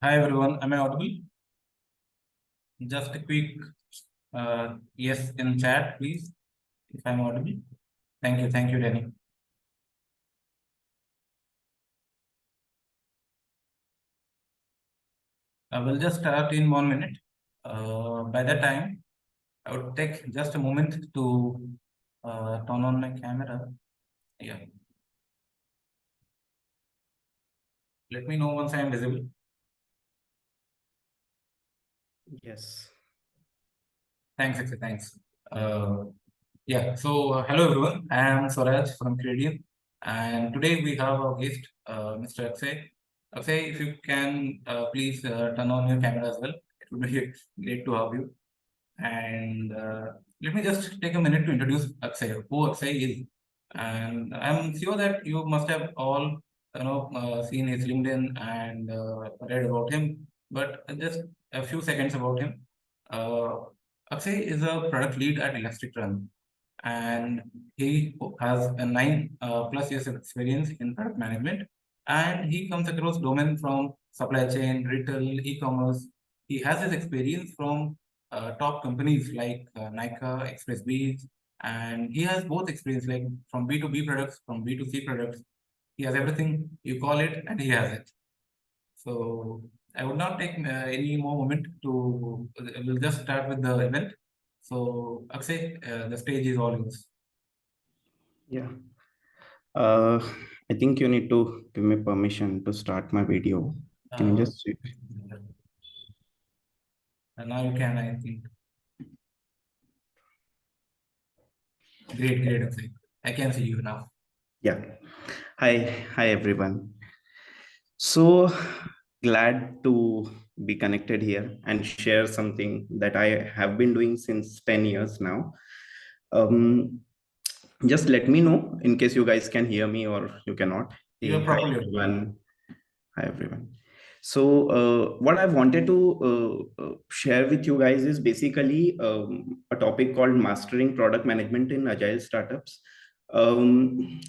Hi everyone, am I audible? Just a quick yes in chat, please, if I'm audible. Thank you, Danny. We'll just start in 1 minute. By that time, I would take just a moment to turn on my camera. Yeah, let me know once I am visible. Yes. Thanks, Akshay, thanks. Hello everyone. I am Swaraj from Canadian, and today we have our guest, Mr. Akshay. Akshay, if you can please turn on your camera as well, it would be great to have you. And let me just take a minute to introduce Akshay, who Akshay is. And I'm sure that you must have all seen his LinkedIn and read about him. But just a few seconds about him. Uh, Akshay is a product lead at Elastic Run, and he has a 9 plus years of experience in product management. And he comes across domain from supply chain, retail, e-commerce. He has his experience from top companies like Nykaa, Xpressbees, and he has both experience like from B2B products, from B2C products. He has everything you call it, and he has it. So I would not take any more moment to. We'll just start with the event. So Akshay, the stage is all yours. Yeah. Uh, I think you need to give me permission to start my video. Can you just see? Now you can, I think. Great, Akshay. I can see you now. Yeah. Hi everyone. So glad to be connected here and share something that I have been doing since 10 years now. Um, just let me know in case you guys can hear me or you cannot. You Hey, are hi properly audible. everyone. Hi everyone. So what I wanted to share with you guys is basically a topic called mastering product management in agile startups. Um,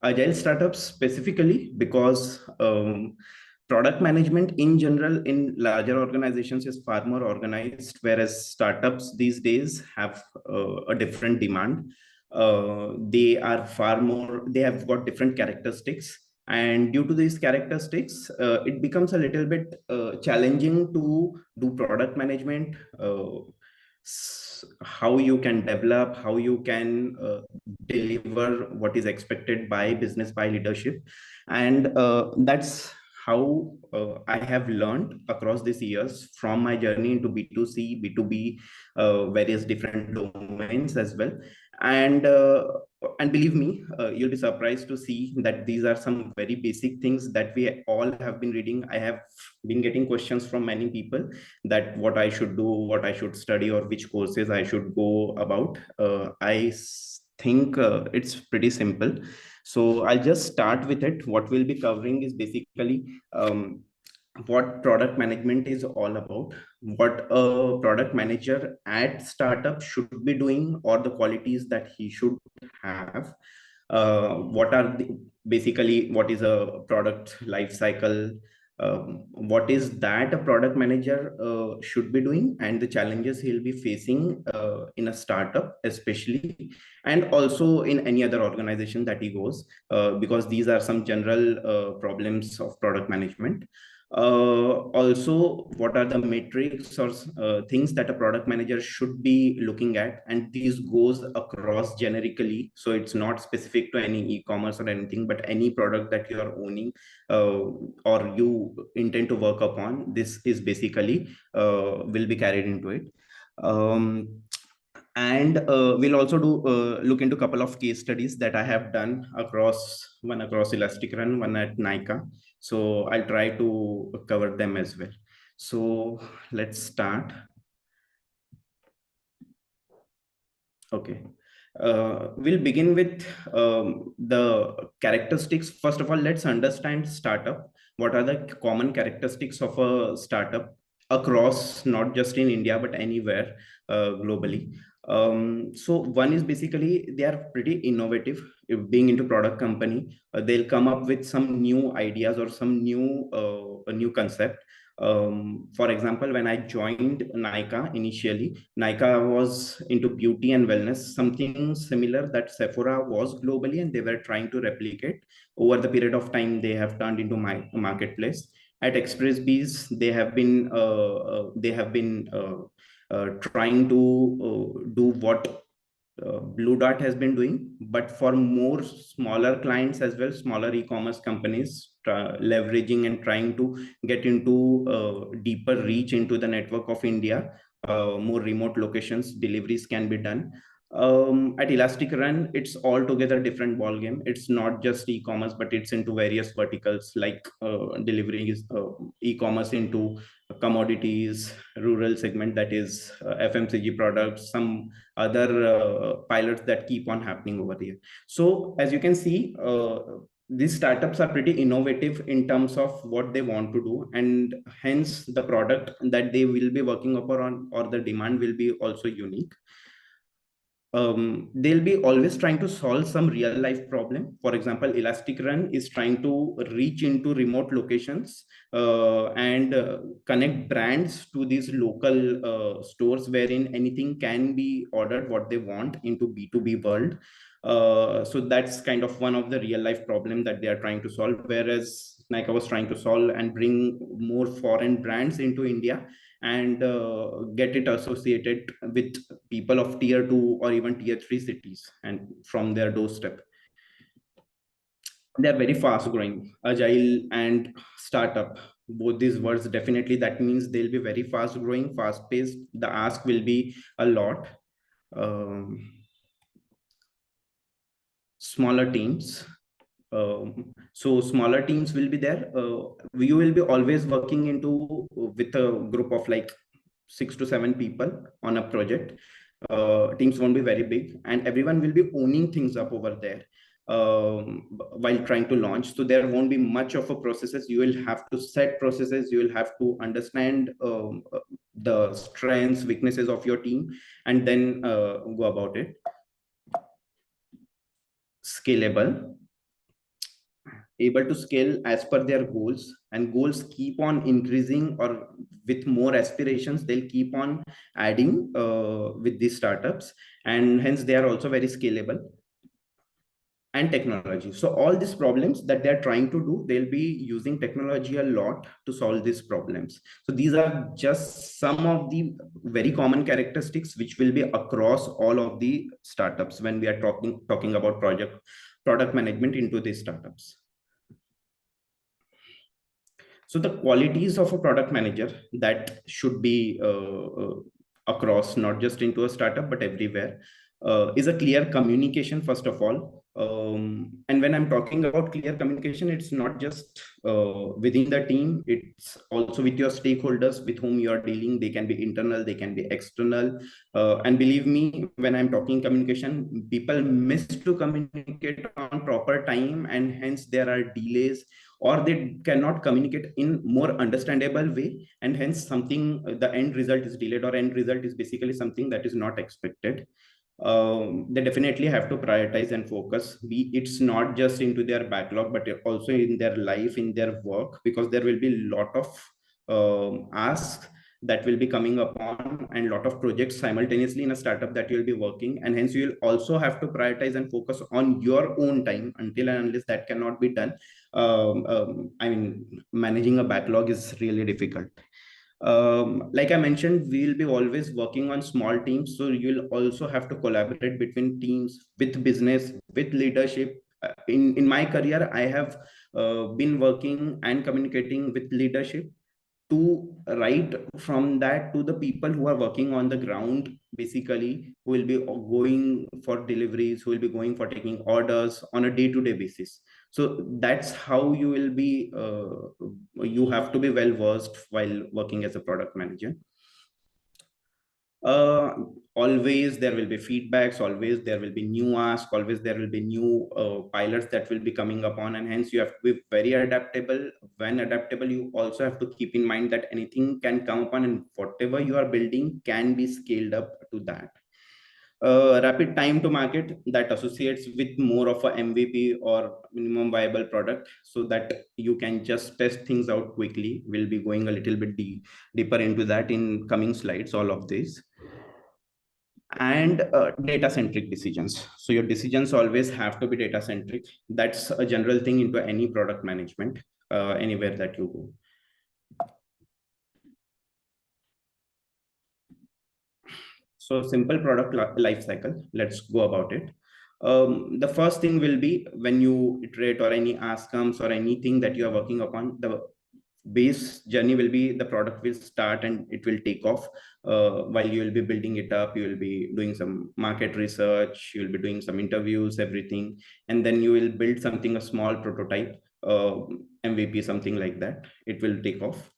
Agile startups specifically because product management in general in larger organizations is far more organized, whereas startups these days have a different demand. They are far more, they have got different characteristics, and due to these characteristics it becomes a little bit challenging to do product management, how you can develop, how you can deliver what is expected by business, by leadership. And that's how I have learned across these years from my journey into B2C, B2B, various different domains as well. And and believe me, you'll be surprised to see that these are some very basic things that we all have been reading. I have been getting questions from many people that what I should do, what I should study, or which courses I should go about. Think it's pretty simple. So I'll just start with it. What we'll be covering is basically what product management is all about, what a product manager at startup should be doing, or the qualities that he should have. What are basically what is a product life cycle, what is that a product manager should be doing, and the challenges he'll be facing in a startup especially, and also in any other organization that he goes, because these are some general problems of product management. Also, what are the metrics or things that a product manager should be looking at, and these goes across generically, so it's not specific to any e-commerce or anything, but any product that you are owning or you intend to work upon, this is basically will be carried into it. And we'll also do look into a couple of case studies that I have done across, one across Elastic Run, one at Nykaa. So I'll try to cover them as well. So let's start. Okay. We'll begin with the characteristics. First of all, let's understand startup. What are the common characteristics of a startup across, not just in India, but anywhere globally? So one is basically they are pretty innovative. If being into product company, they'll come up with some new ideas or some new a new concept. For example, when I joined Nykaa initially, Nykaa was into beauty and wellness, something similar that Sephora was globally, and they were trying to replicate. Over the period of time, they have turned into my marketplace. At Xpressbees, they have been trying to do what Blue Dart has been doing, but for more smaller clients as well, smaller e-commerce companies, leveraging and trying to get into deeper reach into the network of India, more remote locations, deliveries can be done. At Elastic Run, it's altogether different ball game. It's not just e-commerce, but it's into various verticals like deliveries, e-commerce into commodities, rural segment, that is FMCG products, some other pilots that keep on happening over here. So as you can see, these startups are pretty innovative in terms of what they want to do, and hence the product that they will be working upon or the demand will be also unique. They'll be always trying to solve some real life problem. For example, Elastic Run is trying to reach into remote locations and connect brands to these local stores wherein anything can be ordered what they want into B2B world. So that's kind of one of the real life problem that they are trying to solve, whereas Nykaa was trying to solve and bring more foreign brands into India and get it associated with people of tier 2 or even tier 3 cities and from their doorstep. They're very fast growing, agile and startup, both these words, definitely that means they'll be very fast growing, fast paced. The ask will be a lot. Smaller teams, so smaller teams will be there. You will be always working into with a group of like 6 to 7 people on a project. Teams won't be very big, and everyone will be owning things up over there while trying to launch. So there won't be much of a processes. You will have to set processes. You will have to understand the strengths, weaknesses of your team, and then go about it. Scalable, able to scale as per their goals, and goals keep on increasing, or with more aspirations they'll keep on adding with these startups, and hence they are also very scalable. And technology, so all these problems that they're trying to do, they'll be using technology a lot to solve these problems. So these are just some of the very common characteristics which will be across all of the startups when we are talking about product management into these startups. So the qualities of a product manager that should be across, not just into a startup, but everywhere, is a clear communication, first of all. And when I'm talking about clear communication, it's not just within the team, it's also with your stakeholders with whom you are dealing. They can be internal, they can be external. And believe me, when I'm talking communication, people miss to communicate on proper time, and hence there are delays, or they cannot communicate in more understandable way, and hence something, the end result is delayed, or end result is basically something that is not expected. They definitely have to prioritize and focus. It's not just into their backlog, but also in their life, in their work, because there will be a lot of asks that will be coming upon, and a lot of projects simultaneously in a startup that you'll be working, and hence you will also have to prioritize and focus on your own time. Until and unless that cannot be done, I mean, managing a backlog is really difficult. Like I mentioned, we'll be always working on small teams, so you'll also have to collaborate between teams, with business, with leadership. In my career, I have been working and communicating with leadership, to right from that to the people who are working on the ground, basically, who will be going for deliveries, who will be going for taking orders on a day-to-day basis. So that's how you will be, you have to be well versed while working as a product manager. uh, Always there will be feedbacks, always there will be new ask, always there will be new pilots that will be coming upon, and hence you have to be very adaptable. When adaptable, you also have to keep in mind that anything can come upon, and whatever you are building can be scaled up to that. Rapid time to market that associates with more of a MVP or minimum viable product, so that you can just test things out quickly. We'll be going a little bit deeper into that in coming slides, all of this. And data centric decisions. So your decisions always have to be data centric. That's a general thing into any product management, anywhere that you go. So simple product life cycle, let's go about it. The first thing will be when you iterate or any ask comes or anything that you are working upon, the base journey will be the product will start and it will take off. While you will be building it up, you will be doing some market research, you will be doing some interviews, everything, and then you will build something, a small prototype, MVP, something like that. It will take off.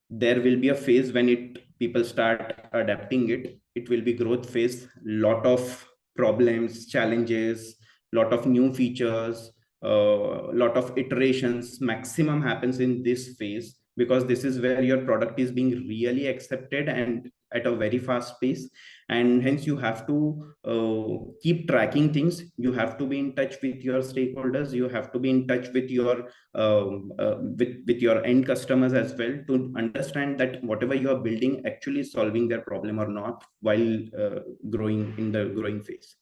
There will be a phase when people start adapting it. It will be growth phase, lot of problems, challenges, lot of new features, lot of iterations maximum happens in this phase, because this is where your product is being really accepted and at a very fast pace. And hence you have to keep tracking things. You have to be in touch with your stakeholders, you have to be in touch with your with your end customers as well, to understand that whatever you are building actually is solving their problem or not, while growing in the growing phase.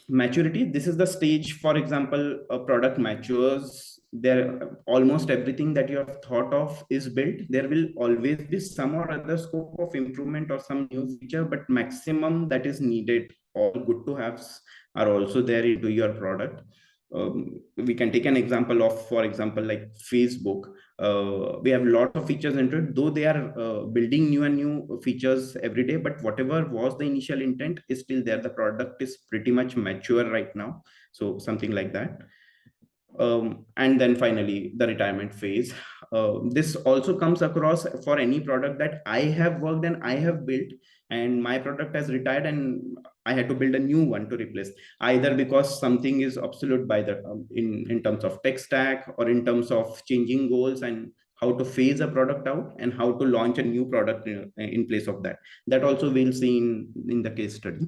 Maturity, this is the stage, for example, a product matures, there almost everything that you have thought of is built. There will always be some or other scope of improvement or some new feature, but maximum that is needed, all good to haves, are also there into your product. We can take an example of, for example, like Facebook. We have a lot of features into it, though they are building new and new features every day, but whatever was the initial intent is still there. The product is pretty much mature right now, so something like that. And then finally the retirement phase. This also comes across for any product that I have worked and I have built, and my product has retired and I had to build a new one to replace, either because something is obsolete by the in terms of tech stack, or in terms of changing goals and how to phase a product out and how to launch a new product in place of that. That also we'll see in the case study.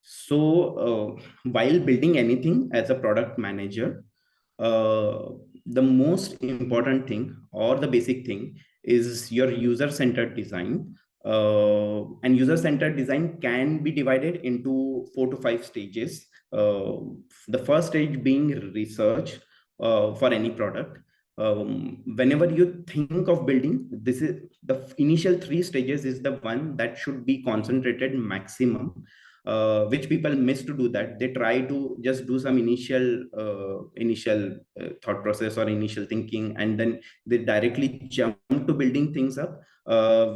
So while building anything as a product manager, the most important thing or the basic thing is your user-centered design. And user-centered design can be divided into 4 to 5 stages. The first stage being research for any product. Whenever you think of building, this is the initial 3 stages is the one that should be concentrated maximum, which people miss to do that. They try to just do some initial thought process or initial thinking, and then they directly jump to building things up,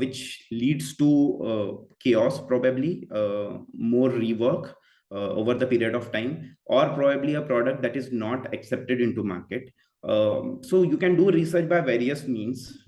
which leads to chaos, probably more rework over the period of time, or probably a product that is not accepted into market. So you can do research by various means.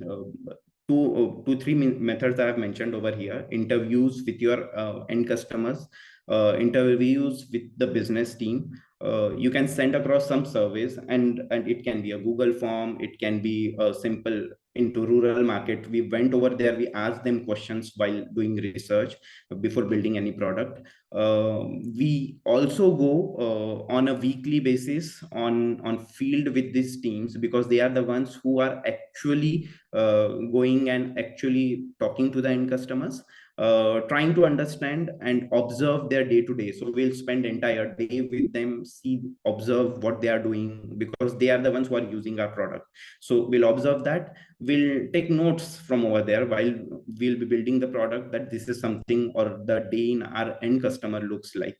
Two, three methods I have mentioned over here: interviews with your end customers, interviews with the business team. You can send across some surveys, and it can be a Google form, it can be a simple into rural market. We went over there, we asked them questions while doing research before building any product. We also go on a weekly basis on field with these teams, because they are the ones who are actually going and actually talking to the end customers, trying to understand and observe their day to day. So we'll spend entire day with them, see, observe what they are doing, because they are the ones who are using our product. So we'll observe that, we'll take notes from over there while we'll be building the product, that this is something or the day in our end customer looks like.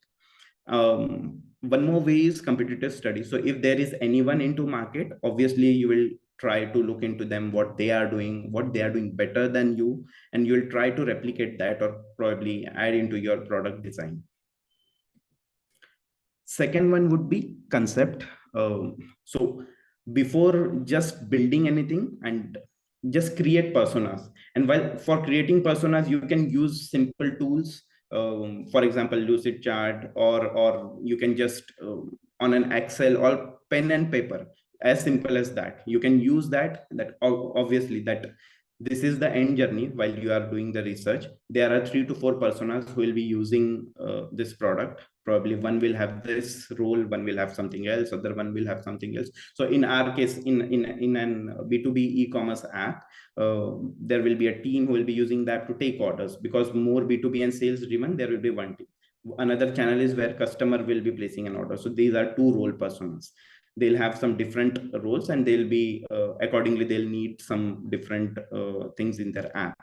One more way is competitive study. So if there is anyone into market, obviously you will try to look into them, what they are doing better than you, and you'll try to replicate that or probably add into your product design. Second one would be concept. So before just building anything, and just create personas. And while for creating personas, you can use simple tools, for example, lucid chart, or you can just on an Excel or pen and paper, as simple as that. You can use that obviously that This is the end journey. While you are doing the research, there are 3 to 4 personas who will be using this product. Probably one will have this role, one will have something else, other one will have something else. So in our case, in an B2B e-commerce app, there will be a team who will be using that to take orders, because more B2B and sales driven, there will be one team. Another channel is where customer will be placing an order. So these are two role personas. They'll have some different roles, and they'll be accordingly they'll need some different things in their app.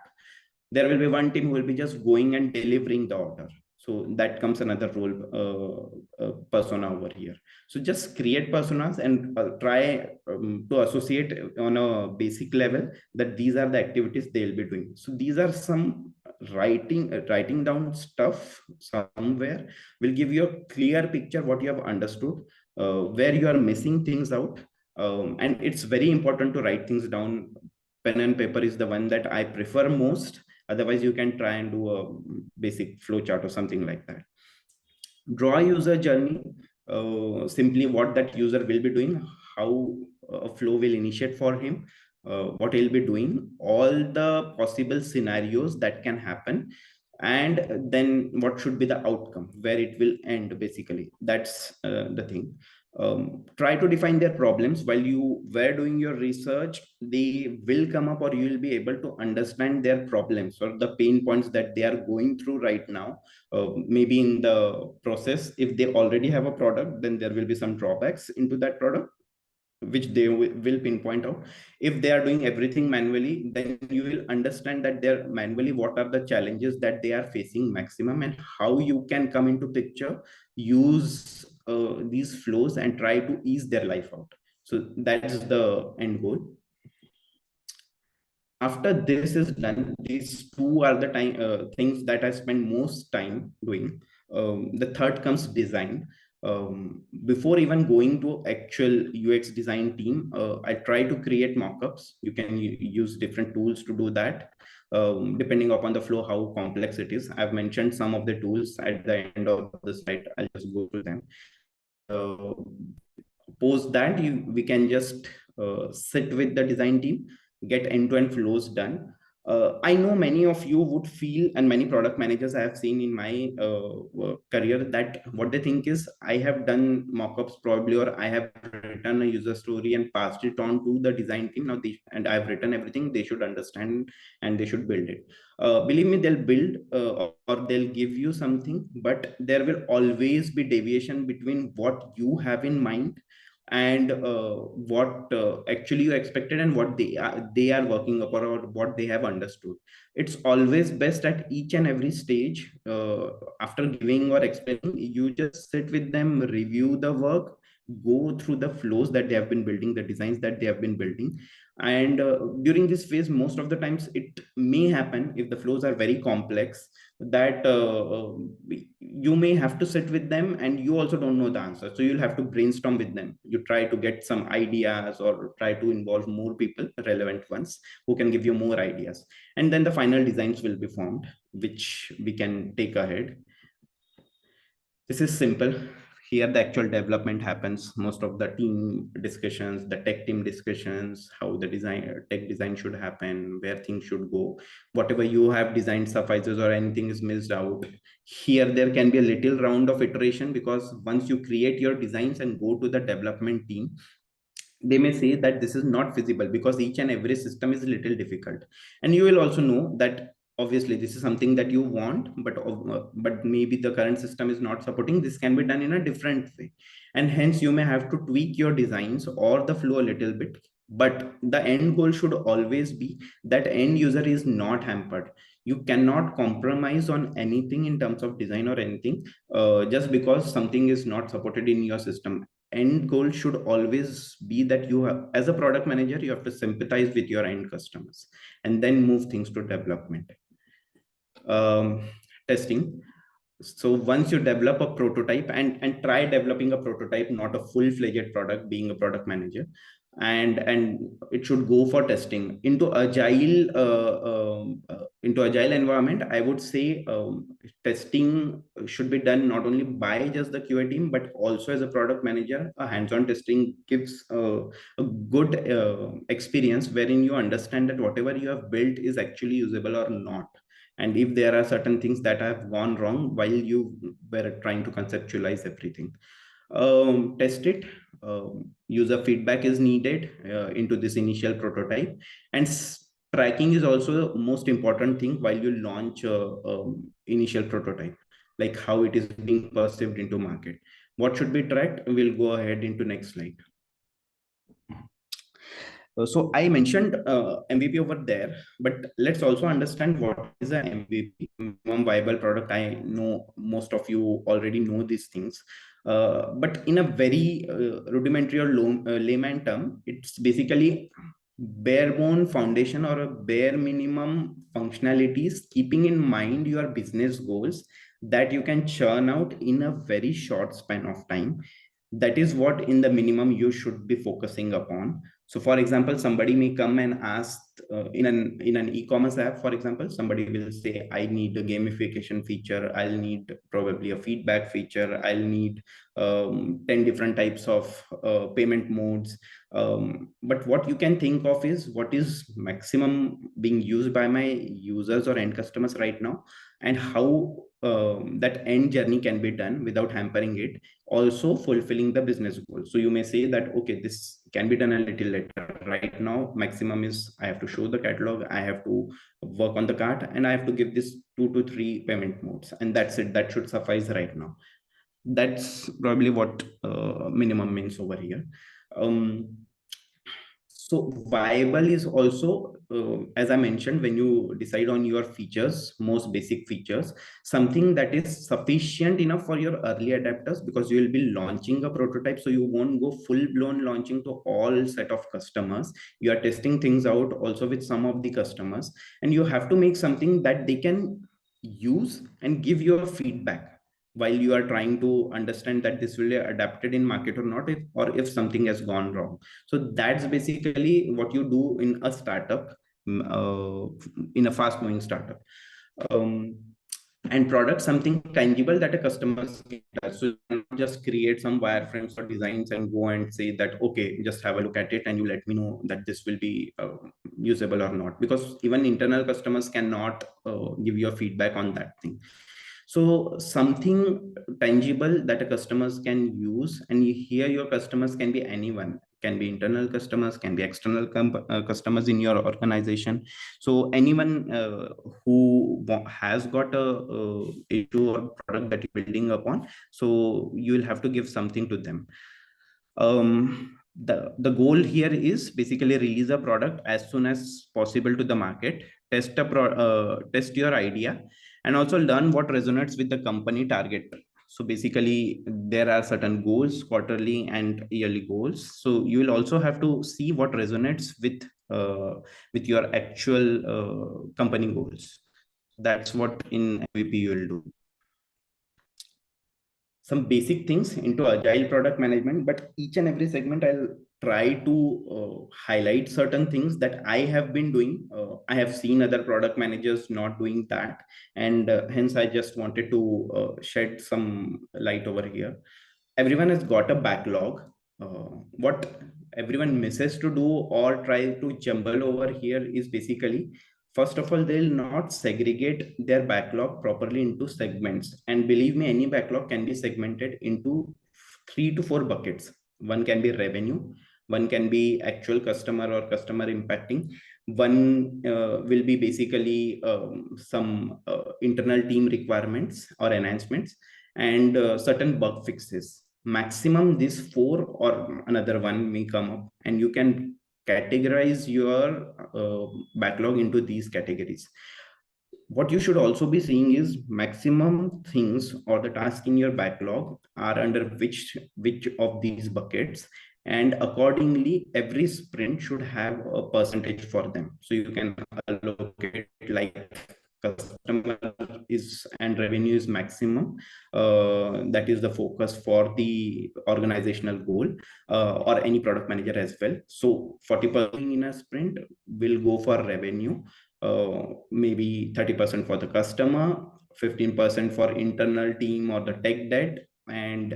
There will be one team who will be just going and delivering the order. So that comes another role persona over here. So just create personas and try to associate on a basic level that these are the activities they'll be doing. So these are some writing down stuff somewhere will give you a clear picture what you have understood, where you are missing things out. And it's very important to write things down. Pen and paper is the one that I prefer most. Otherwise, you can try and do a basic flow chart or something like that. Draw user journey, simply what that user will be doing, how a flow will initiate for him, what he'll be doing, all the possible scenarios that can happen, and then what should be the outcome, where it will end. Basically, that's the thing. Try to define their problems. While you were doing your research, they will come up, or you will be able to understand their problems or the pain points that they are going through right now. Maybe in the process, if they already have a product, then there will be some drawbacks into that product, which they will pinpoint out. If they are doing everything manually, then you will understand that they're manually, what are the challenges that they are facing maximum, and how you can come into picture, use these flows and try to ease their life out. So that's the end goal. After this is done, these two are the things that I spend most time doing. The third comes design. Before even going to actual UX design team, I try to create mockups. You can use different tools to do that, depending upon the flow, how complex it is. I've mentioned some of the tools at the end of the slide. I'll just go through them. Post that, we can just sit with the design team, get end-to-end flows done. I know many of you would feel, and many product managers I have seen in my career, that what they think is, I have done mockups probably, or I have written a user story and passed it on to the design team. Now and I've written everything, they should understand and they should build it. Believe me, they'll build or they'll give you something, but there will always be deviation between what you have in mind and what actually you expected, and what they are working upon, or what they have understood. It's always best at each and every stage, after giving or explaining, you just sit with them, review the work, go through the flows that they have been building, the designs that they have been building. And during this phase, most of the times it may happen, if the flows are very complex, that you may have to sit with them, and you also don't know the answer, so you'll have to brainstorm with them. You try to get some ideas, or try to involve more people, relevant ones, who can give you more ideas, and then the final designs will be formed, which we can take ahead. This is simple. Here the actual development happens. Most of the team discussions, the tech team discussions, how the tech design should happen, where things should go, whatever you have designed suffices, or anything is missed out. Here there can be a little round of iteration, because once you create your designs and go to the development team, they may say that this is not feasible, because each and every system is a little difficult. And you will also know that obviously this is something that you want, but maybe the current system is not supporting. This can be done in a different way, and hence you may have to tweak your designs or the flow a little bit. But the end goal should always be that end user is not hampered. You cannot compromise on anything in terms of design or anything, just because something is not supported in your system. End goal should always be that you have, as a product manager, you have to sympathize with your end customers, and then move things to development. Testing. So once you develop a prototype, and try developing a prototype, not a full-fledged product, being a product manager, and it should go for testing into agile environment. I would say testing should be done not only by just the QA team, but also as a product manager. A hands-on testing gives a good experience wherein you understand that whatever you have built is actually usable or not, and if there are certain things that have gone wrong while you were trying to conceptualize everything. Test it. User feedback is needed into this initial prototype, and tracking is also the most important thing while you launch initial prototype, like how it is being perceived into market. What should be tracked? We'll go ahead into next slide. So I mentioned MVP over there, but let's also understand what is an MVP, minimum viable product. I know most of you already know these things, but in a very rudimentary or layman term, it's basically bare bone foundation or a bare minimum functionalities, keeping in mind your business goals that you can churn out in a very short span of time. That is what in the minimum you should be focusing upon. So for example, somebody may come and ask in an e-commerce app, for example, somebody will say, I need a gamification feature, I'll need probably a feedback feature, I'll need 10 different types of payment modes. But what you can think of is what is maximum being used by my users or end customers right now, and how that end journey can be done without hampering it, also fulfilling the business goal. So you may say that, okay, this can be done a little later. Right now, maximum is I have to show the catalog, I have to work on the cart, and I have to give this 2 to 3 payment modes, and that's it. That should suffice right now. That's probably what minimum means over here. So viable is also, as I mentioned, when you decide on your features, most basic features, something that is sufficient enough for your early adapters, because you will be launching a prototype. So you won't go full blown launching to all set of customers. You are testing things out also with some of the customers, and you have to make something that they can use and give your feedback while you are trying to understand that this will be adapted in market or not, or if something has gone wrong. So that's basically what you do in a startup, in a fast moving startup. um, and product, something tangible that a customer can touch. So you cannot just create some wireframes or designs and go and say that, okay, just have a look at it and you let me know that this will be usable or not, because even internal customers cannot give you a feedback on that thing. So something tangible that a customers can use, and here your customers can be anyone, can be internal customers, can be external customers in your organization. So anyone who has got a issue or product that you're building upon, so you will have to give something to them. The goal here is basically release a product as soon as possible to the market, test your idea, and also learn what resonates with the company target. So basically there are certain goals, quarterly and yearly goals, so you will also have to see what resonates with your actual company goals. That's what in MVP you will do. Some basic things into agile product management, but each and every segment I'll try to highlight certain things that I have been doing. I have seen other product managers not doing that, and hence I just wanted to shed some light over here. Everyone has got a backlog. What everyone misses to do or try to jumble over here is basically, first of all, they'll not segregate their backlog properly into segments. And believe me, any backlog can be segmented into 3 to 4 buckets. One can be revenue, one can be actual customer or customer impacting, one will be basically some internal team requirements or enhancements, and certain bug fixes. Maximum these 4 or another one may come up, and you can categorize your backlog into these categories. What you should also be seeing is maximum things or the tasks in your backlog are under which of these buckets, and accordingly every sprint should have a percentage for them. So you can allocate, like customer is and revenue is maximum. That is the focus for the organizational goal, or any product manager as well. So 40% in a sprint will go for revenue, maybe 30% for the customer, 15% for internal team or the tech debt, and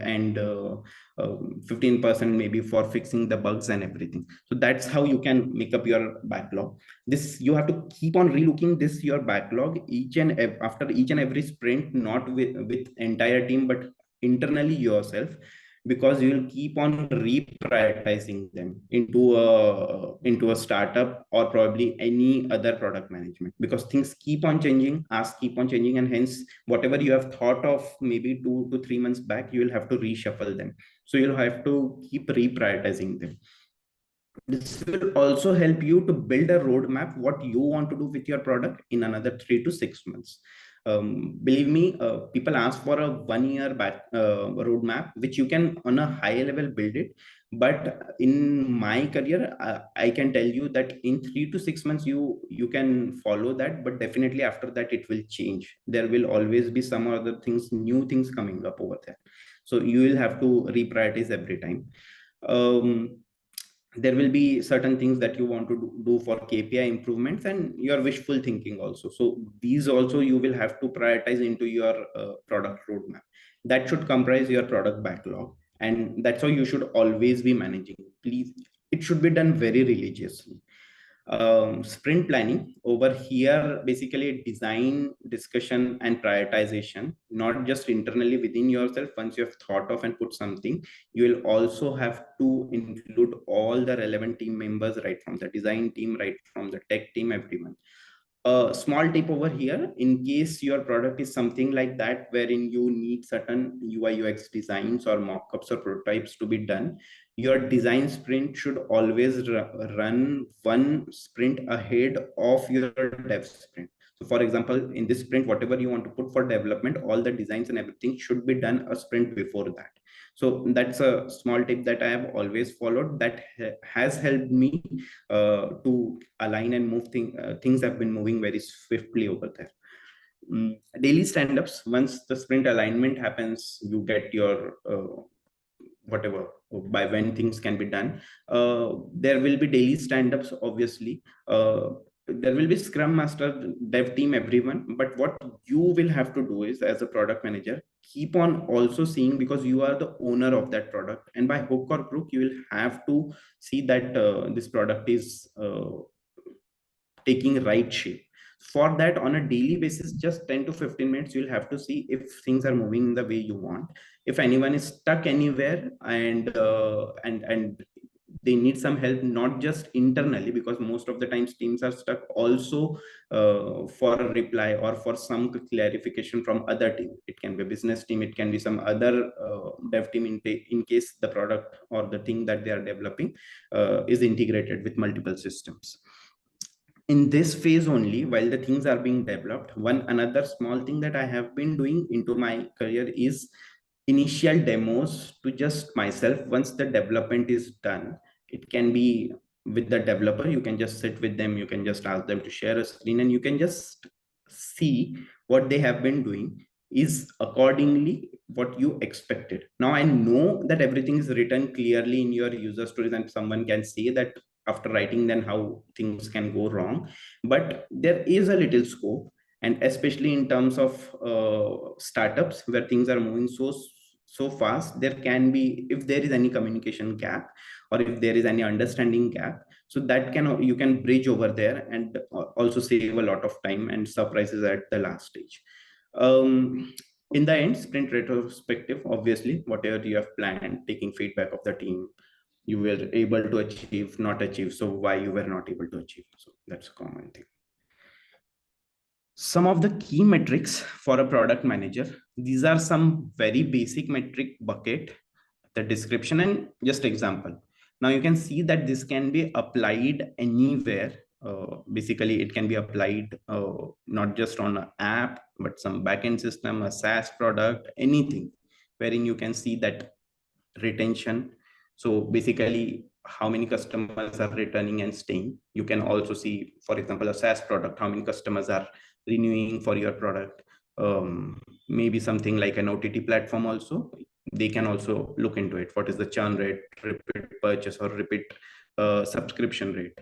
15% maybe for fixing the bugs and everything. So that's how you can make up your backlog. This, you have to keep on relooking this your backlog after each and every sprint, not with entire team, but internally yourself, because you will keep on reprioritizing them into a startup or probably any other product management, because things keep on changing, asks keep on changing, and hence whatever you have thought of maybe 2 to 3 months back, you will have to reshuffle them. So you'll have to keep reprioritizing them. This will also help you to build a roadmap what you want to do with your product in another 3 to 6 months. Believe me, people ask for a 1 year roadmap, which you can on a high level build it. But in my career, I can tell you that in 3 to 6 months, you can follow that. But definitely after that, it will change. There will always be some other things, new things coming up over there. So you will have to reprioritize every time. There will be certain things that you want to do for KPI improvements and your wishful thinking also. So these also you will have to prioritize into your product roadmap. That should comprise your product backlog, and that's how you should always be managing. Please, it should be done very religiously. Sprint planning over here, basically design, discussion, and prioritization, not just internally within yourself. Once you have thought of and put something, you will also have to include all the relevant team members, right from the design team, right from the tech team, everyone. A small tip over here, in case your product is something like that wherein you need certain UI UX designs or mockups or prototypes to be done, your design sprint should always run one sprint ahead of your dev sprint. So for example, in this sprint, whatever you want to put for development, all the designs and everything should be done a sprint before that. So that's a small tip that I have always followed, that has helped me to align and move things have been moving very swiftly over there. Daily stand-ups, once the sprint alignment happens, you get your whatever by when things can be done. There will be daily stand-ups, obviously. There will be scrum master, dev team, everyone. But what you will have to do is, as a product manager, keep on also seeing, because you are the owner of that product, and by hook or crook, you will have to see that this product is taking right shape. For that, on a daily basis, just 10 to 15 minutes, you'll have to see if things are moving the way you want. If anyone is stuck anywhere and they need some help, not just internally, because most of the times teams are stuck also for a reply or for some clarification from other team. It can be a business team, it can be some other dev team, in case the product or the thing that they are developing is integrated with multiple systems. In this phase only, while the things are being developed, one another small thing that I have been doing into my career is initial demos to just myself. Once the development is done, it can be with the developer, you can just sit with them, you can just ask them to share a screen, and you can just see what they have been doing is accordingly what you expected. Now I know that everything is written clearly in your user stories, and someone can say that after writing then how things can go wrong, but there is a little scope. And especially in terms of startups where things are moving so fast, there can be, if there is any communication gap or if there is any understanding gap, so that can, you can bridge over there and also save a lot of time and surprises at the last stage. In the end, sprint retrospective, obviously whatever you have planned, taking feedback of the team, you were able to achieve, not achieve, so why you were not able to achieve. So that's a common thing. Some of the key metrics for a product manager, these are some very basic metric bucket, the description and just example. Now you can see that this can be applied anywhere. Basically it can be applied not just on an app, but some backend system, a SaaS product, anything wherein you can see that retention. So basically how many customers are returning and staying. You can also see, for example, a SaaS product, how many customers are renewing for your product. maybe something like an OTT platform also. They can also look into it. What is the churn rate, repeat purchase or repeat subscription rate?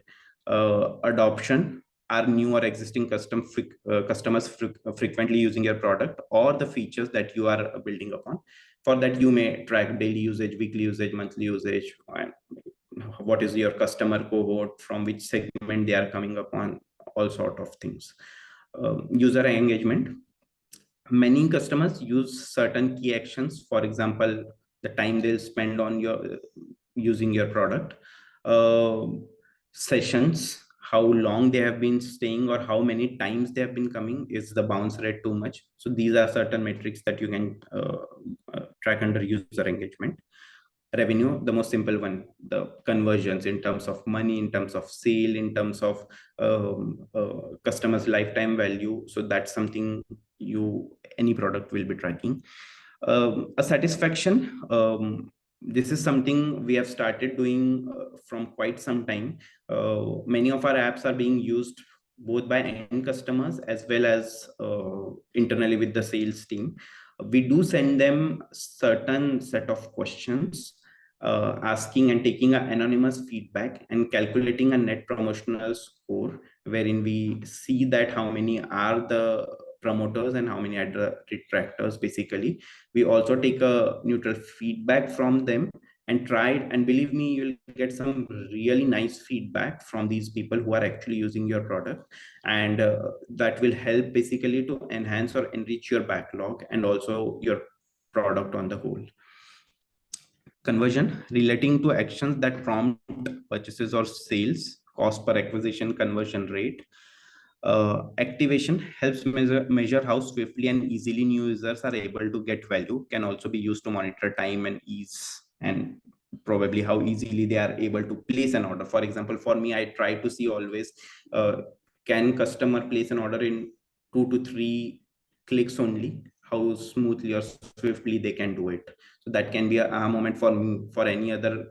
Adoption, are new or existing customers frequently using your product or the features that you are building upon? For that, you may track daily usage, weekly usage, monthly usage, and what is your customer cohort, from which segment they are coming upon, all sort of things. User engagement, many customers use certain key actions, for example the time they'll spend on your using your product, uh, sessions, how long they have been staying or how many times they have been coming, is the bounce rate too much? So these are certain metrics that you can track under user engagement. Revenue, the most simple one, the conversions in terms of money, in terms of sale, in terms of customers lifetime value. So that's something you any product will be tracking. A satisfaction, this is something we have started doing from quite some time. Many of our apps are being used both by end customers as well as internally with the sales team. We do send them certain set of questions, asking and taking an anonymous feedback and calculating a net promotional score, wherein we see that how many are the promoters and how many are the detractors. Basically, we also take a neutral feedback from them and try it, and believe me, you'll get some really nice feedback from these people who are actually using your product, and that will help basically to enhance or enrich your backlog and also your product on the whole. Conversion, relating to actions that prompt purchases or sales, cost per acquisition, conversion rate. Activation helps measure how swiftly and easily new users are able to get value, can also be used to monitor time and ease, and probably how easily they are able to place an order. For example, for me, I try to see always, can customer place an order in 2 to 3 clicks only, how smoothly or swiftly they can do it. So that can be a moment for me. For any other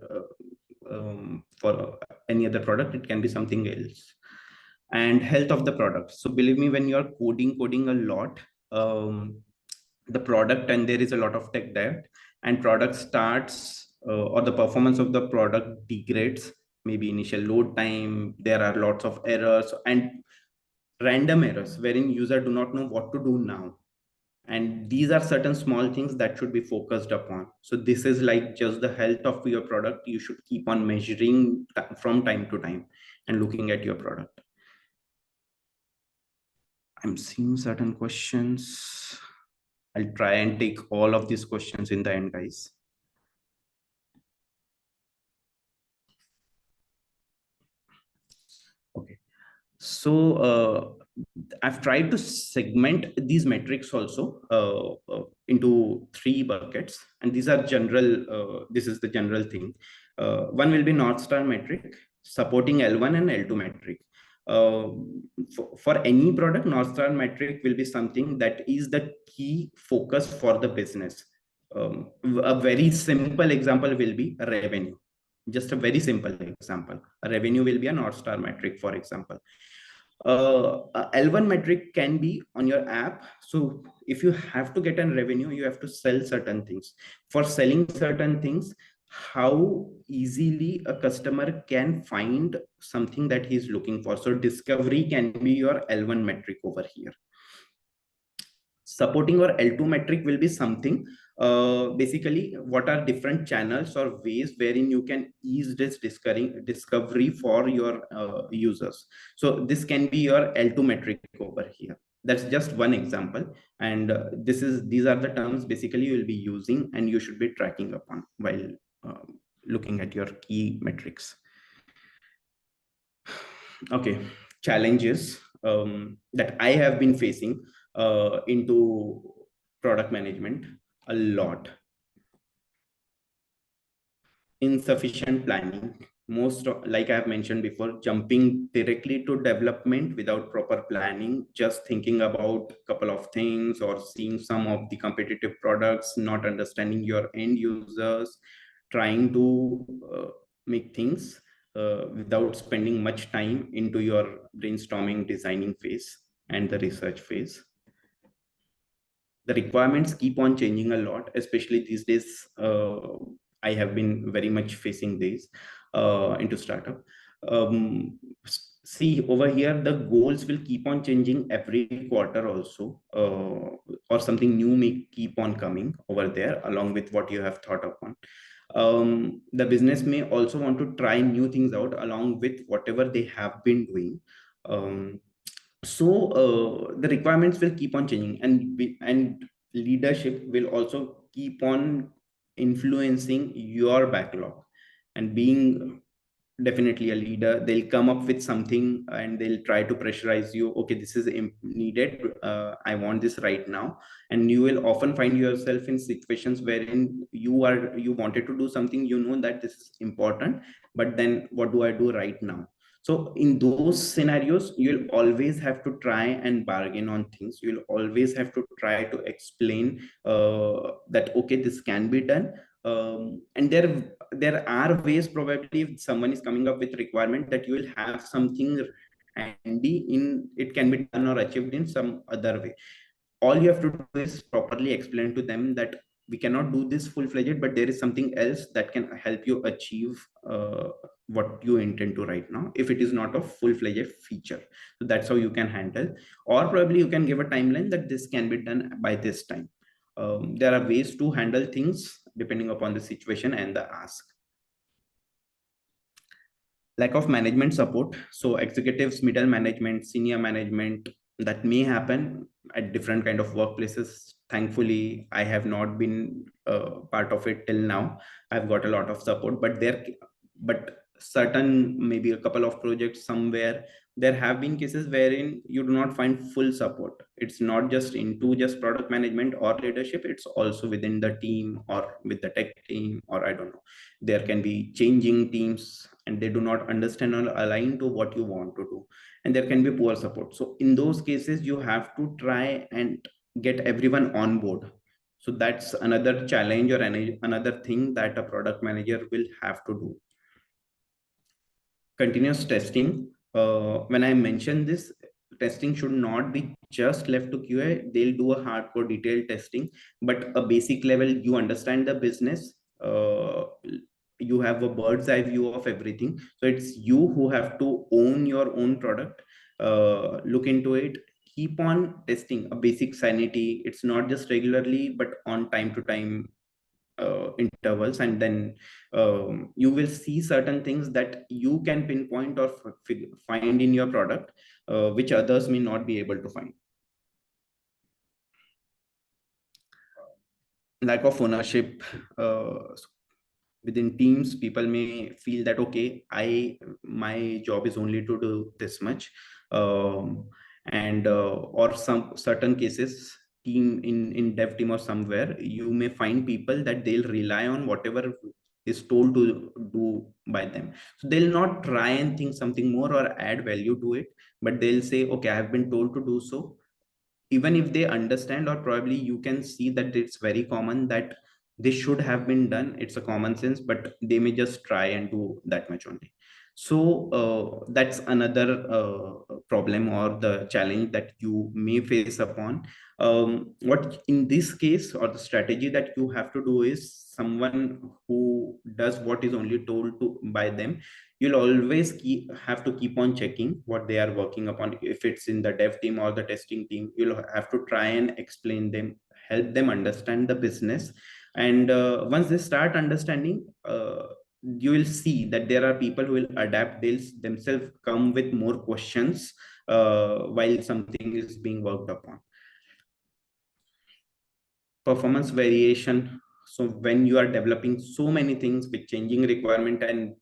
product, it can be something else. And health of the product, so believe me, when you're coding a lot, the product, and there is a lot of tech there, and product starts or the performance of the product degrades, maybe initial load time, there are lots of errors and random errors wherein user do not know what to do now, and these are certain small things that should be focused upon. So this is like just the health of your product, you should keep on measuring from time to time and looking at your product. I'm seeing certain questions. I'll try and take all of these questions in the end, guys. Okay. So I've tried to segment these metrics also into 3 buckets, and these are general. This is the general thing. One will be North Star metric, supporting L1 and L2 metric. For any product, North Star metric will be something that is the key focus for the business. A very simple example will be revenue. Just a very simple example. A revenue will be a North Star metric, for example. L1 metric can be on your app. So if you have to get a revenue, you have to sell certain things. For selling certain things, how easily a customer can find something that he's looking for. So discovery can be your L1 metric over here. Supporting or L2 metric will be something, basically what are different channels or ways wherein you can ease this discovery for your users. So this can be your L2 metric over here. That's just one example, and these are the terms basically you will be using and you should be tracking upon while looking at your key metrics. Okay, challenges that I have been facing into product management a lot. Insufficient planning. Like I have mentioned before, jumping directly to development without proper planning, just thinking about a couple of things or seeing some of the competitive products, not understanding your end users, trying to make things without spending much time into your brainstorming, designing phase and the research phase. the requirements keep on changing a lot, especially these days. I have been very much facing these into startup. See, over here the goals will keep on changing every quarter also, or something new may keep on coming over there along with what you have thought upon. The business may also want to try new things out along with whatever they have been doing. um, the requirements will keep on changing, and leadership will also keep on influencing your backlog. And being definitely a leader, they'll come up with something and they'll try to pressurize you. Okay, this is needed, I want this right now. And you will often find yourself in situations wherein you wanted to do something, you know that this is important, but then what do I do right now? So in those scenarios, you'll always have to try and bargain on things. You'll always have to try to explain that okay, this can be done. And there are ways, probably if someone is coming up with requirement, that you will have something handy in it, can be done or achieved in some other way. All you have to do is properly explain to them that we cannot do this full-fledged, but there is something else that can help you achieve what you intend to right now, if it is not a full-fledged feature. So that's how you can handle, or probably you can give a timeline that this can be done by this time. There are ways to handle things depending upon the situation and the ask. Lack of management support. So executives, middle management, senior management, that may happen at different kind of workplaces. Thankfully, I have not been part of it till now. I've got a lot of support, but certain, maybe a couple of projects somewhere, there have been cases wherein you do not find full support. It's not just into just product management or leadership, it's also within the team or with the tech team, or I don't know, there can be changing teams and they do not understand or align to what you want to do, and there can be poor support. So in those cases, you have to try and get everyone on board. So that's another challenge or another thing that a product manager will have to do. Continuous testing. When I mention this, testing should not be just left to QA. They'll do a hardcore detailed testing, but a basic level, you understand the business. You have a bird's eye view of everything. So it's you who have to own your own product. Look into it. Keep on testing a basic sanity. It's not just regularly, but on time to time intervals, and then you will see certain things that you can pinpoint or find in your product, which others may not be able to find. Lack of ownership. Within teams, people may feel that okay, my job is only to do this much. And or some certain cases, team in dev team or somewhere, you may find people that they'll rely on whatever is told to do by them. So they'll not try and think something more or add value to it, but they'll say okay, I have been told to do so. Even if they understand, or probably you can see that it's very common that this should have been done, it's a common sense, but they may just try and do that much only. So that's another problem or the challenge that you may face upon. What in this case, or the strategy that you have to do, is someone who does what is only told to by them, you'll always have to keep on checking what they are working upon. If it's in the dev team or the testing team, you'll have to try and explain them, help them understand the business. And once they start understanding, you will see that there are people who will adapt. They'll themselves come with more questions while something is being worked upon. Performance variation. So when you are developing so many things with changing requirement and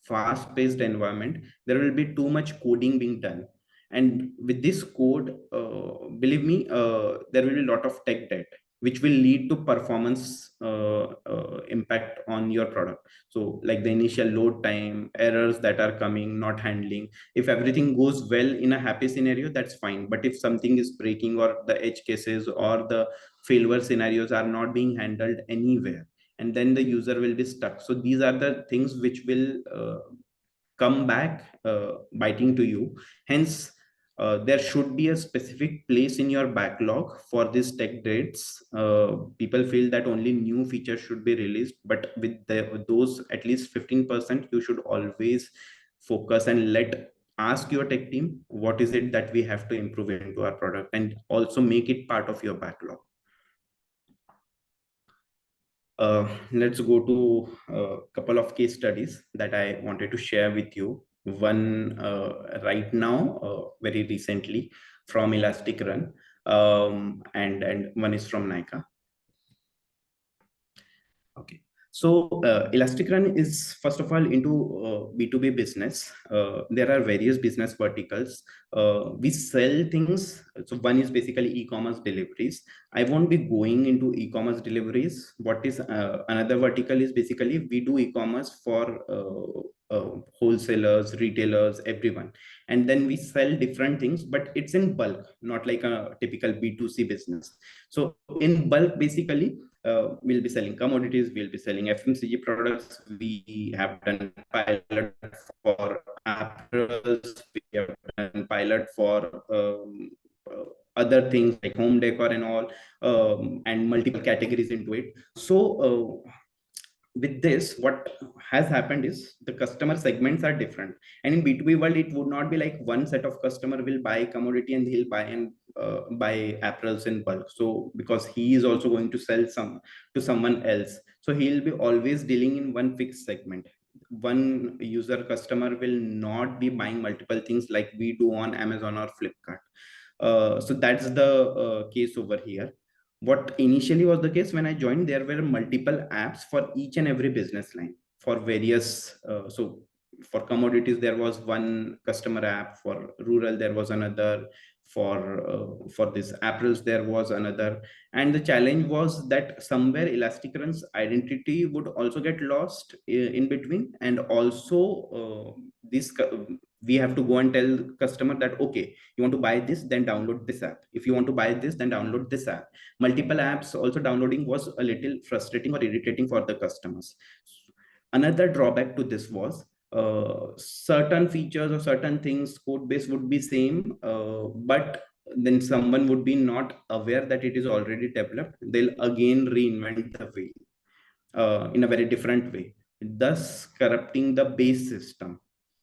fast paced environment, there will be too much coding being done. And with this code, believe me, there will be a lot of tech debt, which will lead to performance impact on your product. So like the initial load time, errors that are coming, not handling. If everything goes well in a happy scenario, that's fine. But if something is breaking, or the edge cases or the failure scenarios are not being handled anywhere, and then the user will be stuck. So these are the things which will come back biting to you. Hence, there should be a specific place in your backlog for these tech dates. People feel that only new features should be released, but with those at least 15%, you should always focus and ask your tech team what is it that we have to improve into our product, and also make it part of your backlog. Let's go to a couple of case studies that I wanted to share with you. One right now, very recently, from Elastic Run, and one is from Nykaa. Okay. So Elastic Run is first of all into B2B business. There are various business verticals. We sell things. So one is basically e-commerce deliveries. I won't be going into e-commerce deliveries. What is another vertical is basically we do e-commerce for wholesalers, retailers, everyone. And then we sell different things, but it's in bulk, not like a typical B2C business. So in bulk, basically, we'll be selling commodities, we'll be selling FMCG products. We have done pilot for apparels, we have done pilot for other things like home decor and all, and multiple categories into it. So with this, what has happened is the customer segments are different, and in B2B world it would not be like one set of customer will buy commodity and he'll buy apparels in bulk. So because he is also going to sell some to someone else, so he'll be always dealing in one fixed segment. One user customer will not be buying multiple things like we do on Amazon or Flipkart. So that's the case over here. What initially was the case when I joined, there were multiple apps for each and every business line for various. So for commodities, there was one customer app. For rural, there was another. For this apparels, there was another. And the challenge was that somewhere Elastic Run's identity would also get lost in between, and also this we have to go and tell customer that okay, you want to buy this, then download this app. If you want to buy this, then download this app. Multiple apps also downloading was a little frustrating or irritating for the customers. Another drawback to this was certain features or certain things code base would be same, but then someone would be not aware that it is already developed. They'll again reinvent the wheel in a very different way, thus corrupting the base system.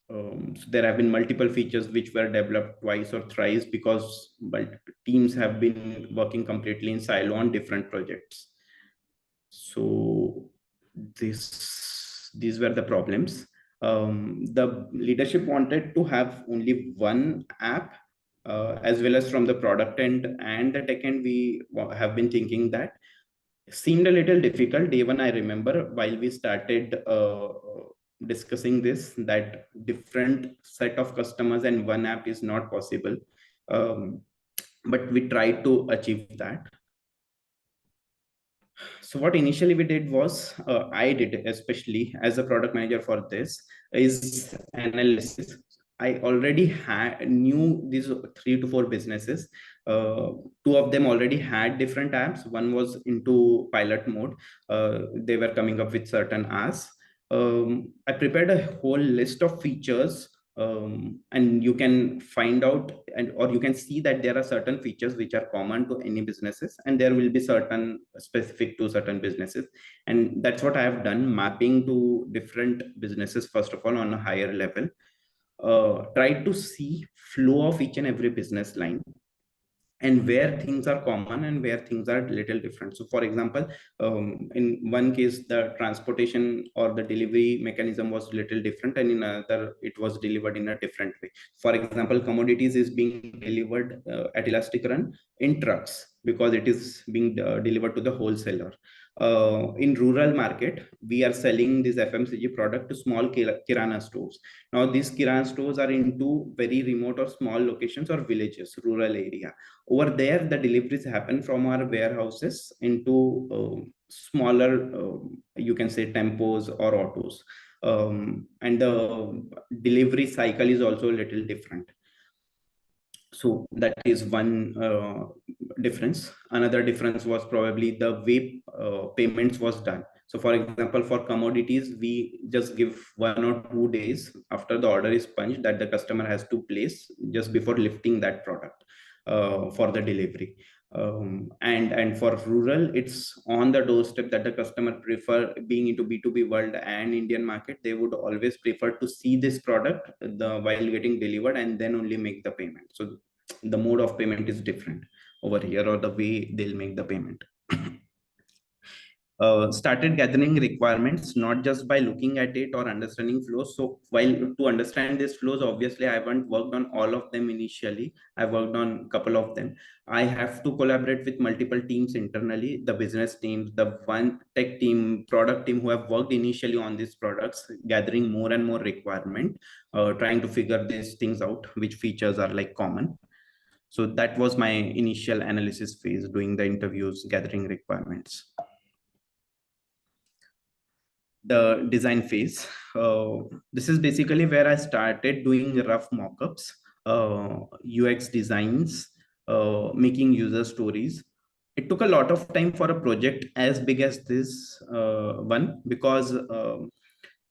So there have been multiple features which were developed twice or thrice because teams have been working completely in silo on different projects. So these were the problems. The leadership wanted to have only one app, as well as from the product end and the tech end, we have been thinking that seemed a little difficult. Day one, I remember while we started discussing this, that different set of customers and one app is not possible. But we tried to achieve that. So what initially we did was, I did, especially as a product manager for this, is analysis. I already knew these 3 to 4 businesses. Two of them already had different apps. One was into pilot mode. They were coming up with certain asks. I prepared a whole list of features, and you can find out or you can see that there are certain features which are common to any businesses, and there will be certain specific to certain businesses. And that's what I have done, mapping to different businesses first of all on a higher level. Try to see flow of each and every business line, and where things are common and where things are little different. So for example, in one case the transportation or the delivery mechanism was little different, and in another it was delivered in a different way. For example, commodities is being delivered at Elastic Run in trucks because it is being delivered to the wholesaler. In rural market, we are selling this FMCG product to small kirana stores. Now these kirana stores are into very remote or small locations or villages, rural area. Over there, the deliveries happen from our warehouses into smaller, you can say, tempos or autos. And the delivery cycle is also a little different. So that is one difference. Another difference was probably the way payments was done. So for example, for commodities, we just give 1 or 2 days after the order is punched that the customer has to place just before lifting that product for the delivery. And for rural, it's on the doorstep that the customer prefer. Being into B2B world and Indian market, they would always prefer to see this product while getting delivered and then only make the payment. So the mode of payment is different over here, or the way they'll make the payment. Started gathering requirements not just by looking at it or understanding flows. So while to understand these flows, obviously I haven't worked on all of them initially. I worked on a couple of them. I have to collaborate with multiple teams internally, the business teams, the one tech team, product team who have worked initially on these products, gathering more and more requirement, trying to figure these things out, which features are like common. So that was my initial analysis phase, doing the interviews, gathering requirements. The design phase. This is basically where I started doing rough mockups, UX designs, making user stories. It took a lot of time for a project as big as this one, because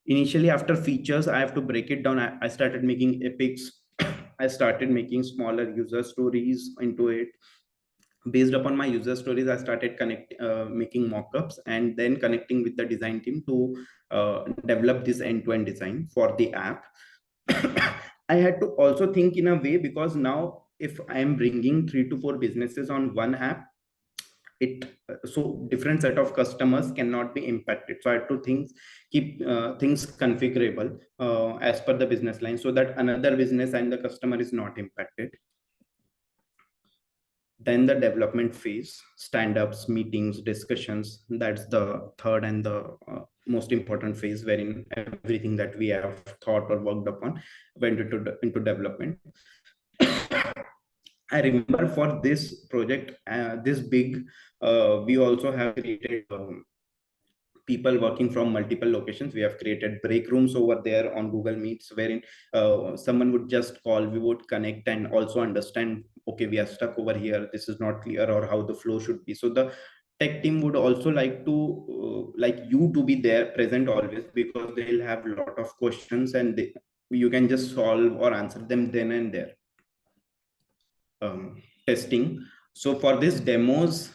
initially after features, I have to break it down. I started making epics. I started making smaller user stories into it. Based upon my user stories, I started making mockups and then connecting with the design team to develop this end-to-end design for the app. I had to also think in a way, because now if I am bringing 3 to 4 businesses on one app, it so different set of customers cannot be impacted. So I had to keep things configurable as per the business line, so that another business and the customer is not impacted. Then the development phase, stand-ups, meetings, discussions. That's the third and the most important phase, wherein everything that we have thought or worked upon went into development. I remember for this project, this big, we also have created people working from multiple locations. We have created break rooms over there on Google Meets, wherein someone would just call, we would connect and also understand, okay, we are stuck over here, this is not clear, or how the flow should be. So the tech team would also like you to be there present always, because they'll have a lot of questions, and you can just solve or answer them then and there. Testing. So for these demos,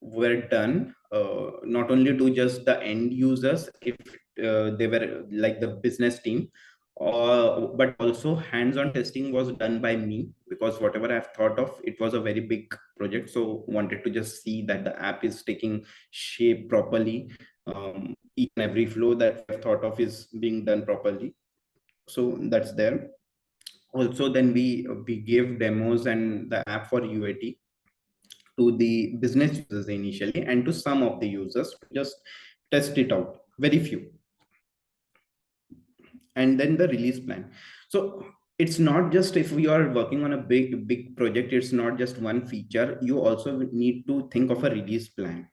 were done not only to just the end users, if they were like the business team, but also hands-on testing was done by me, because whatever I've thought of, it was a very big project. So wanted to just see that the app is taking shape properly. Each and every flow that I've thought of is being done properly. So that's there. Also, then we gave demos and the app for UAT to the business users initially, and to some of the users to just test it out, very few. And then the release plan. So it's not just, if we are working on a big project, it's not just one feature. You also need to think of a release plan.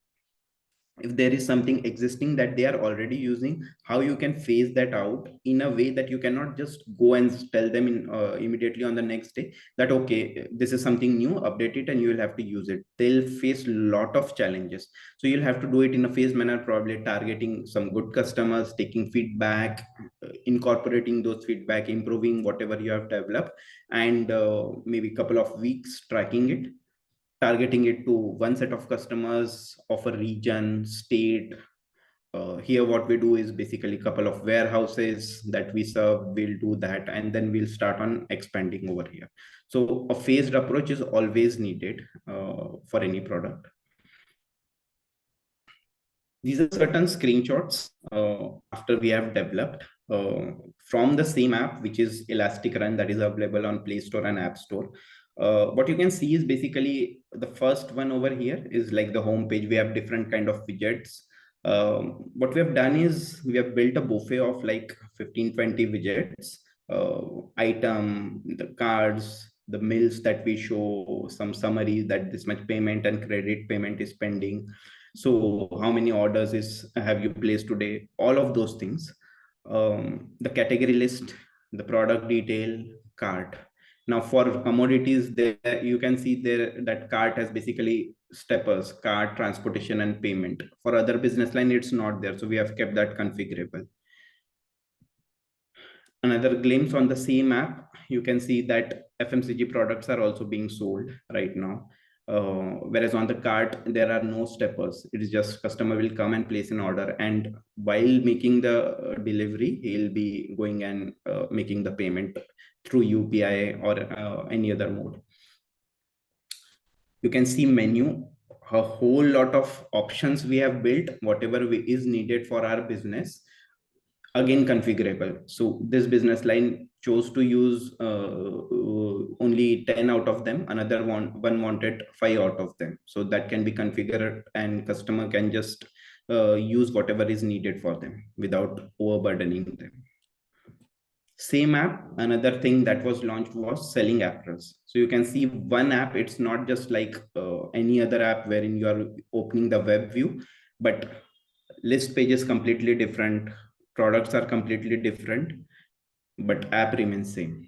If there is something existing that they are already using, how you can phase that out in a way that you cannot just go and tell them immediately on the next day that, okay, this is something new, update it and you will have to use it. They'll face a lot of challenges. So you'll have to do it in a phased manner, probably targeting some good customers, taking feedback, incorporating those feedback, improving whatever you have developed, and maybe a couple of weeks tracking it, targeting it to one set of customers of a region, state. Here, what we do is basically a couple of warehouses that we serve. We'll do that, and then we'll start on expanding over here. So a phased approach is always needed for any product. These are certain screenshots after we have developed from the same app, which is Elastic Run, that is available on Play Store and App Store. What you can see is basically the first one over here is like the home page. We have different kind of widgets. What we have done is we have built a buffet of like 15-20 widgets, item, the cards, the mills that we show, some summary that this much payment and credit payment is pending. So how many orders have you placed today? All of those things. The category list, the product detail, cart. Now for commodities, there you can see there that cart has basically steppers, cart, transportation, and payment. For other business line, it's not there. So we have kept that configurable. Another glimpse on the same app, you can see that FMCG products are also being sold right now. Whereas on the cart, there are no steppers. It is just customer will come and place an order. And while making the delivery, he'll be going and making the payment through UPI or any other mode. You can see menu, a whole lot of options we have built, whatever is needed for our business, again configurable. So this business line chose to use only 10 out of them, another one wanted 5 out of them, so that can be configured and customer can just use whatever is needed for them without overburdening them. Same app, another thing that was launched was selling apparels. So you can see one app, it's not just like any other app wherein you are opening the web view, but list page is completely different, products are completely different, but app remains same.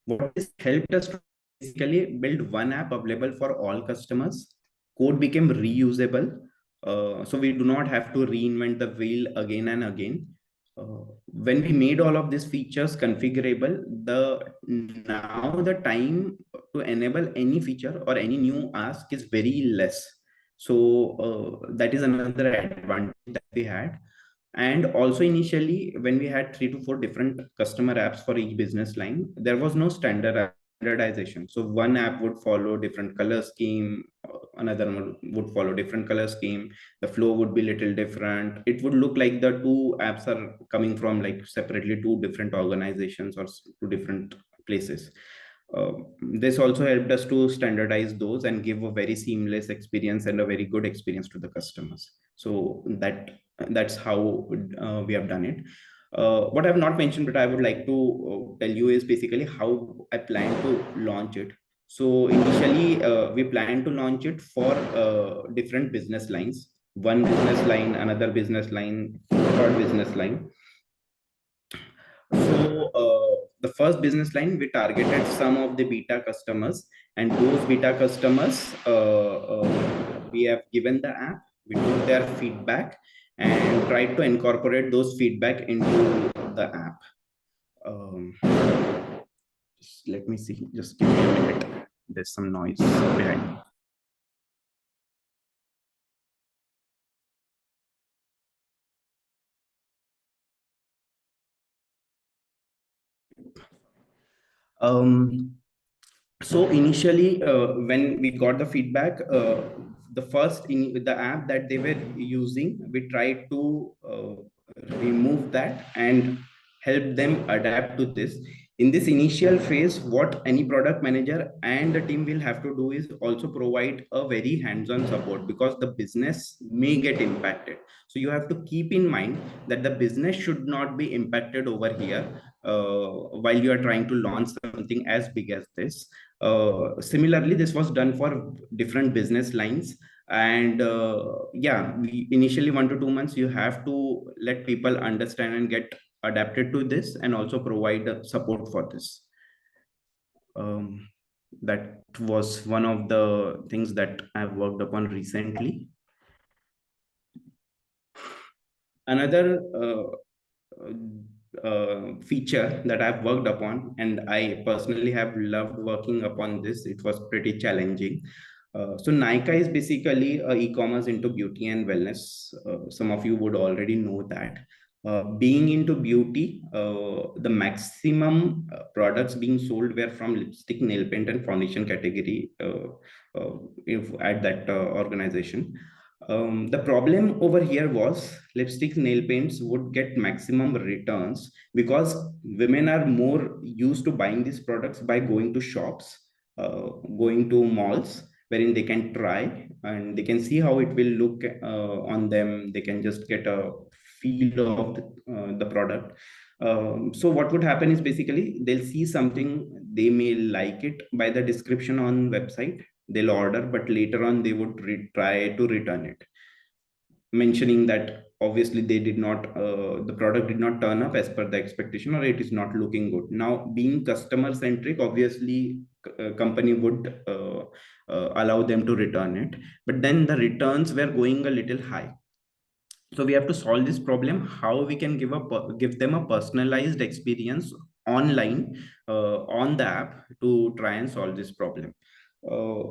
What this helped us to basically build one app available for all customers. Code became reusable, so we do not have to reinvent the wheel again and again. When we made all of these features configurable, now the time to enable any feature or any new ask is very less. So that is another advantage that we had. And also initially, when we had 3 to 4 different customer apps for each business line, there was no standardization. So one app would follow different color scheme, another one would follow different color scheme. The flow would be little different. It would look like the two apps are coming from like separately two different organizations or two different places. This also helped us to standardize those and give a very seamless experience and a very good experience to the customers. So that's how we have done it. What I've not mentioned, but I would like to tell you is basically how I plan to launch it. So initially, we plan to launch it for different business lines. One business line, another business line, third business line. So the first business line, we targeted some of the beta customers, and those beta customers, we have given the app, we took their feedback and tried to incorporate those feedback into the app. Let me see, just give me a minute. There's some noise behind me. So initially, when we got the feedback, the first in the app that they were using, we tried to remove that and help them adapt to this. In this initial phase, what any product manager and the team will have to do is also provide a very hands-on support, because the business may get impacted. So you have to keep in mind that the business should not be impacted over here while you are trying to launch something as big as this. Similarly, this was done for different business lines. And yeah, we initially 1 to 2 months, you have to let people understand and get adapted to this and also provide support for this. That was one of the things that I've worked upon recently. Another feature that I've worked upon, and I personally have loved working upon this, it was pretty challenging. So Nykaa is basically a e-commerce into beauty and wellness. Some of you would already know that. Being into beauty, the maximum products being sold were from lipstick, nail paint, and foundation category if at that organization. The problem over here was lipstick, nail paints would get maximum returns because women are more used to buying these products by going to shops, going to malls, wherein they can try and they can see how it will look on them. They can just get a feel of the product. So what would happen is basically they'll see something, they may like it by the description on website, they'll order, but later on they would try to return it, mentioning that obviously they did not, the product did not turn up as per the expectation, or it is not looking good. Now, being customer centric, obviously company would allow them to return it, but then the returns were going a little high. So we have to solve this problem, how we can give them a personalized experience online, on the app, to try and solve this problem. uh,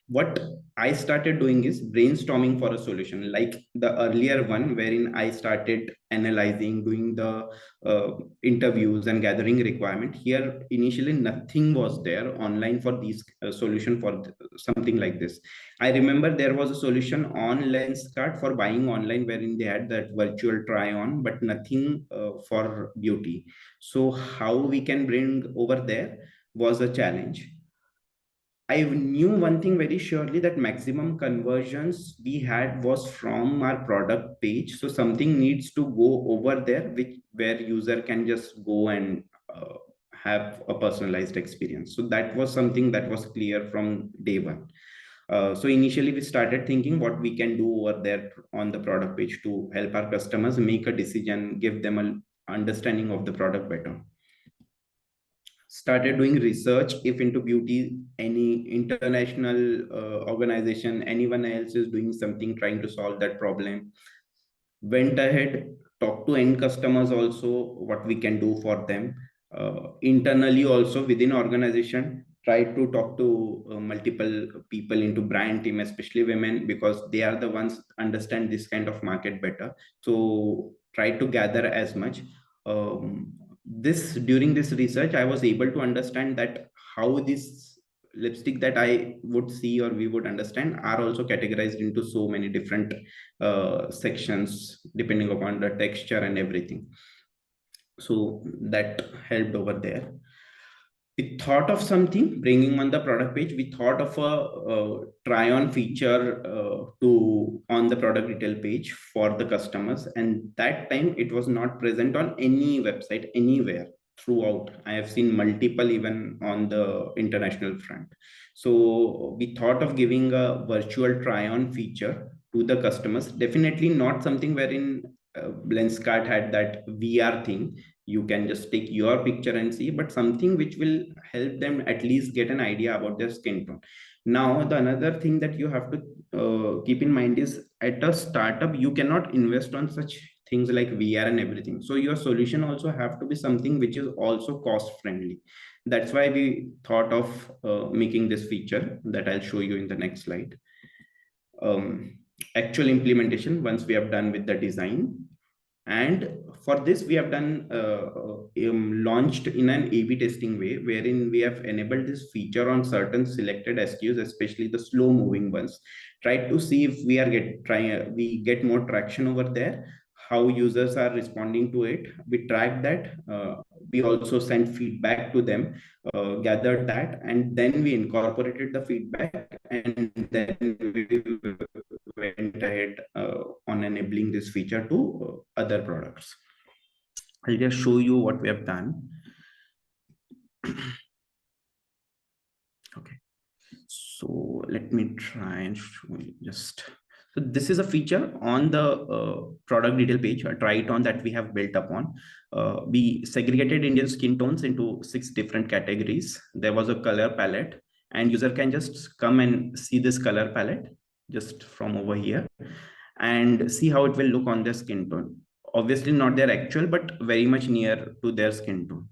what I started doing is brainstorming for a solution, like the earlier one, wherein I started analyzing, doing the interviews and gathering requirement. Here, initially, nothing was there online for these solution for something like this. I remember there was a solution on Lenskart for buying online, wherein they had that virtual try on, but nothing for beauty. So how we can bring over there was a challenge. I knew one thing very surely, that maximum conversions we had was from our product page. So something needs to go over there, which where user can just go and have a personalized experience. So that was something that was clear from day one. So initially we started thinking what we can do over there on the product page to help our customers make a decision, give them an understanding of the product better. Started doing research, if into beauty any international organization, anyone else is doing something trying to solve that problem. Went ahead, talked to end customers also, what we can do for them. Internally also within organization, tried to talk to multiple people into brand team, especially women, because they are the ones understand this kind of market better. So try to gather as much. This During this research, I was able to understand that how this lipstick that I would see or we would understand are also categorized into so many different sections depending upon the texture and everything. So that helped over there. We thought of something bringing on the product page. We thought of a try on feature to on the product detail page for the customers, and that time it was not present on any website anywhere throughout. I have seen multiple even on the international front. So we thought of giving a virtual try on feature to the customers. Definitely not something wherein Lenskart had that VR thing, you can just take your picture and see, but something which will help them at least get an idea about their skin tone. Now, the another thing that you have to keep in mind is, at a startup you cannot invest on such things like VR and everything. So your solution also have to be something which is also cost friendly. That's why we thought of making this feature that I'll show you in the next slide. Actual implementation, once we have done with the design, and for this we have done launched in an A/B testing way, wherein we have enabled this feature on certain selected SKUs, especially the slow moving ones. Try to see if we get more traction over there, how users are responding to it. We track that. We also sent feedback to them, gathered that, and then we incorporated the feedback, and then we went ahead on enabling this feature to other products. I'll just show you what we have done. Okay, so let me try and show you just. So this is a feature on the product detail page, a try it on that we have built upon. We segregated Indian skin tones into 6 different categories. There was a color palette, and user can just come and see this color palette just from over here and see how it will look on their skin tone. Obviously not their actual, but very much near to their skin tone.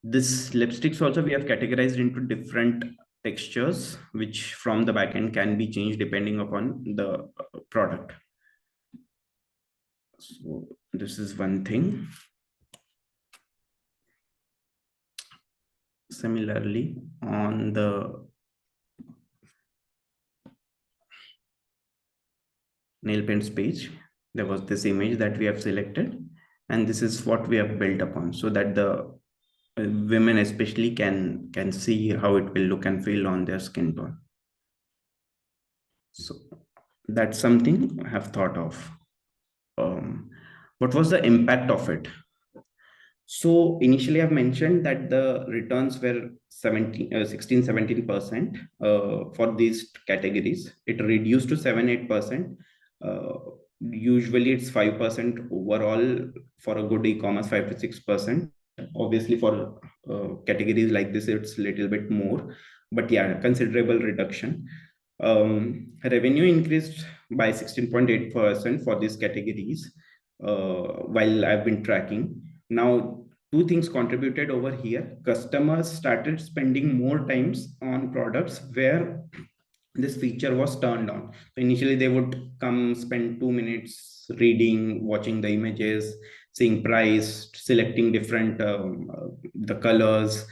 This lipsticks also we have categorized into different textures, which from the backend can be changed depending upon the product. So this is one thing. Similarly, on the nail paints page, there was this image that we have selected, and this is what we have built upon, so that the women especially can see how it will look and feel on their skin tone. So that's something I have thought of. What was the impact of it? So initially I've mentioned that the returns were 16-17% for these categories. It reduced to 7-8%. Usually it's 5% overall for a good e-commerce, 5 to 6%. Obviously for categories like this, it's a little bit more, but yeah, considerable reduction. Revenue increased by 16.8% for these categories while I've been tracking. Now, two things contributed over here. Customers started spending more times on products where this feature was turned on. So initially, they would come spend 2 minutes reading, watching the images, seeing price, selecting different the colors,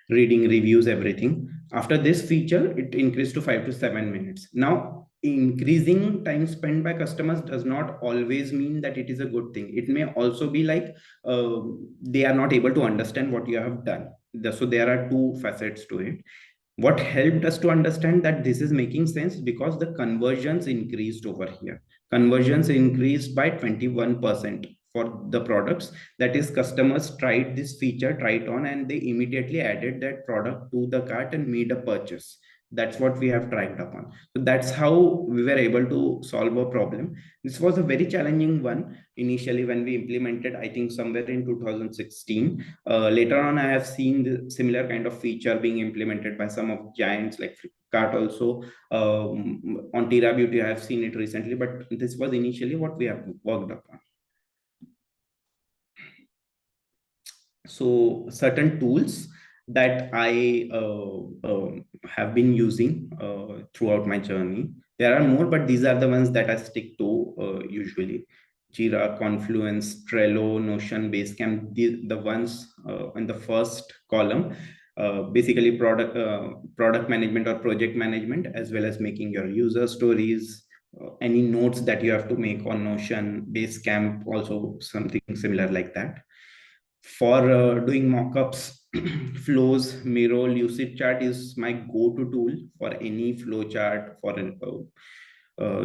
reading reviews, everything. After this feature, it increased to 5 to 7 minutes. Now, increasing time spent by customers does not always mean that it is a good thing. It may also be like they are not able to understand what you have done. So there are two facets to it. What helped us to understand that this is making sense because the conversions increased over here. Conversions increased by 21% for the products. That is, customers tried this feature, tried on, and they immediately added that product to the cart and made a purchase. That's what we have tracked upon. So that's how we were able to solve a problem. This was a very challenging one initially when we implemented, I think somewhere in 2016. Later on, I have seen the similar kind of feature being implemented by some of giants like Flipkart also. On Tira Beauty, I have seen it recently, but this was initially what we have worked upon. So certain tools that I have been using throughout my journey. There are more, but these are the ones that I stick to usually. Jira, Confluence, Trello, Notion, Basecamp, the ones in the first column. Basically, product management or project management, as well as making your user stories, any notes that you have to make on Notion, Basecamp, also something similar like that. For doing mockups, flows, Miro, Lucid Chart is my go-to tool for any flow chart, for an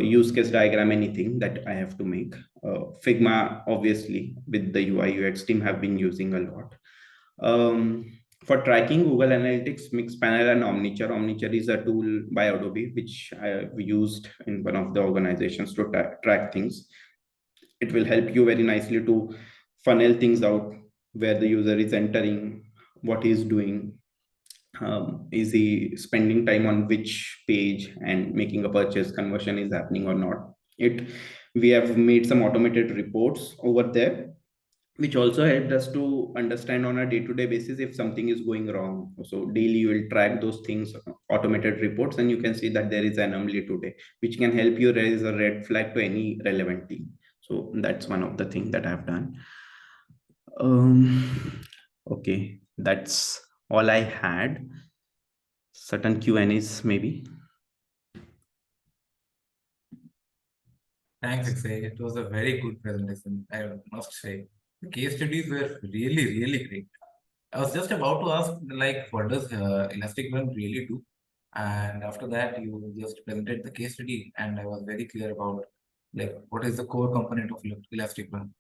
use case diagram, anything that I have to make. Figma, obviously, with the UI UX team, have been using a lot. For tracking, Google Analytics, Mixpanel, and Omniture. Omniture is a tool by Adobe, which I have used in one of the organizations to track things. It will help you very nicely to funnel things out where the user is entering, what he's doing, is he spending time on which page and making a purchase, conversion is happening or not. We have made some automated reports over there, which also helped us to understand on a day-to-day basis if something is going wrong. So daily you will track those things, automated reports, and you can see that there is an anomaly today, which can help you raise a red flag to any relevant team. So that's one of the things that I've done. Okay, that's all I had. Certain Q&As maybe. Thanks, Akshay. It was a very good presentation, I must say. The case studies were really, really great. I was just about to ask, like, what does Elastic Run really do? And after that, you just presented the case study, and I was very clear about, like, what is the core component of Elastic Run.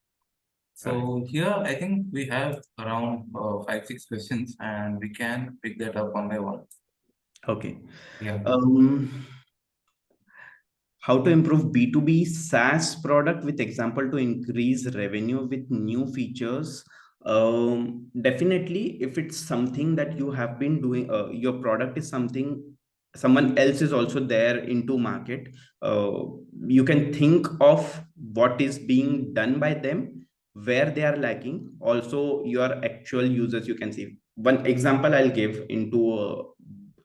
So here, I think we have around 5, 6 questions, and we can pick that up one by one. Okay. Yeah. How to improve B2B SaaS product with example to increase revenue with new features. Definitely, if it's something that you have been doing, your product is something someone else is also there into market. You can think of what is being done by them, where they are lacking. Also, your actual users, you can see. One example I'll give into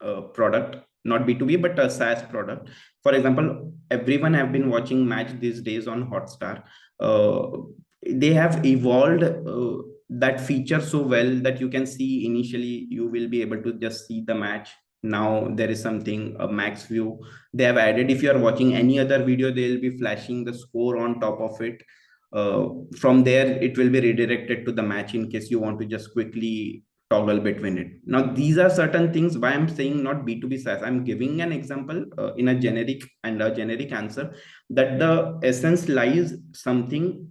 a product, not B2B, but a SaaS product. For example, everyone have been watching match these days on Hotstar. They have evolved that feature so well that you can see initially you will be able to just see the match. Now there is something, a max view they have added. If you are watching any other video, they'll be flashing the score on top of it. From there it will be redirected to the match in case you want to just quickly toggle between it. Now, these are certain things why I'm saying not B2B SaaS. I'm giving an example in a generic and a generic answer that the essence lies something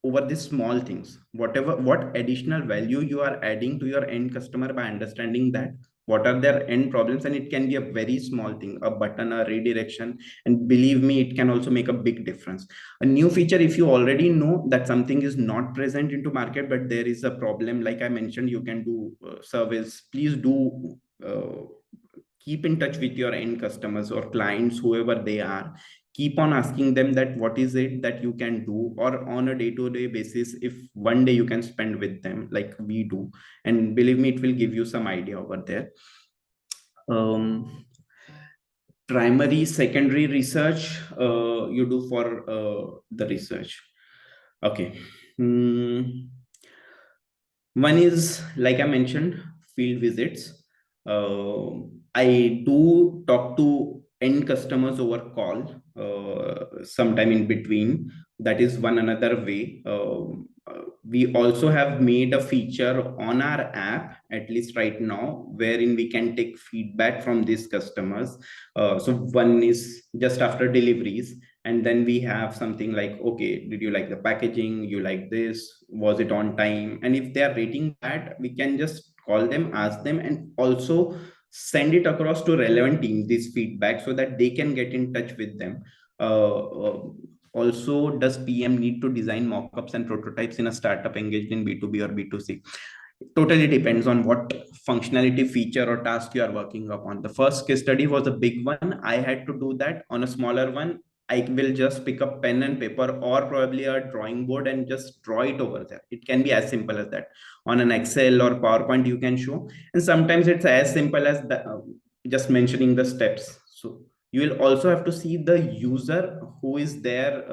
over these small things. What additional value you are adding to your end customer by understanding that, what are their end problems, and it can be a very small thing, a button, a redirection, and believe me, it can also make a big difference. A new feature, if you already know that something is not present into market but there is a problem, like I mentioned, you can do service. Please do keep in touch with your end customers or clients, whoever they are. Keep on asking them that what is it that you can do, or on a day-to-day basis, if one day you can spend with them like we do, and believe me, it will give you some idea over there. Primary, secondary research, you do for the research. Okay. One is, like I mentioned, field visits. I do talk to end customers over call sometime in between. That is one another way. We also have made a feature on our app, at least right now, wherein we can take feedback from these customers. So one is just after deliveries, and then we have something like, okay, did you like the packaging, you like this, was it on time? And if they are rating that, we can just call them, ask them, and also send it across to relevant teams, this feedback, so that they can get in touch with them. Also, does PM need to design mockups and prototypes in a startup engaged in B2B or B2C? Totally depends on what functionality, feature, or task you are working upon. The first case study was a big one. I had to do that. On a smaller one, I will just pick up pen and paper or probably a drawing board and just draw it over there. It can be as simple as that. On an Excel or PowerPoint, you can show. And sometimes it's as simple as just mentioning the steps. So you will also have to see the user who is there,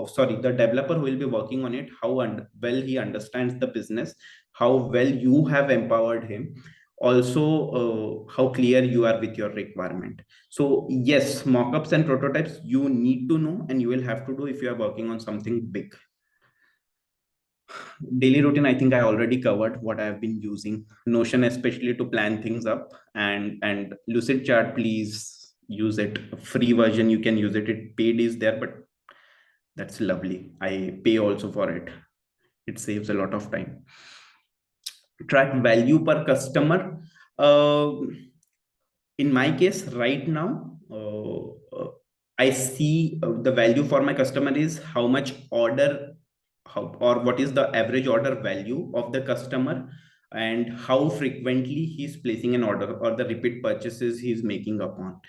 sorry, the developer who will be working on it, how well he understands the business, how well you have empowered him, also how clear you are with your requirement. So yes, mockups and prototypes you need to know, and you will have to do if you are working on something big. Daily routine, I think I already covered what I have been using. Notion, especially to plan things up, and lucid chart, please use it. Free version, you can use it. It paid is there, but that's lovely. I pay also for it. It saves a lot of time. Track value per customer. uh, in my case right now, I see the value for my customer is how much order, how, or what is the average order value of the customer, and how frequently he's placing an order, or the repeat purchases he's making upon.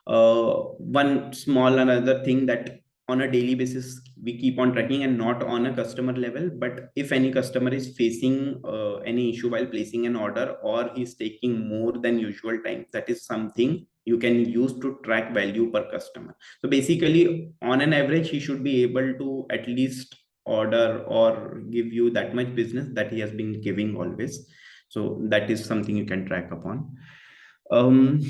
One small another thing that on a daily basis we keep on tracking, and not on a customer level, but if any customer is facing any issue while placing an order, or he's taking more than usual time, that is something you can use to track value per customer. So basically, on an average, he should be able to at least order or give you that much business that he has been giving always. So that is something you can track upon. um,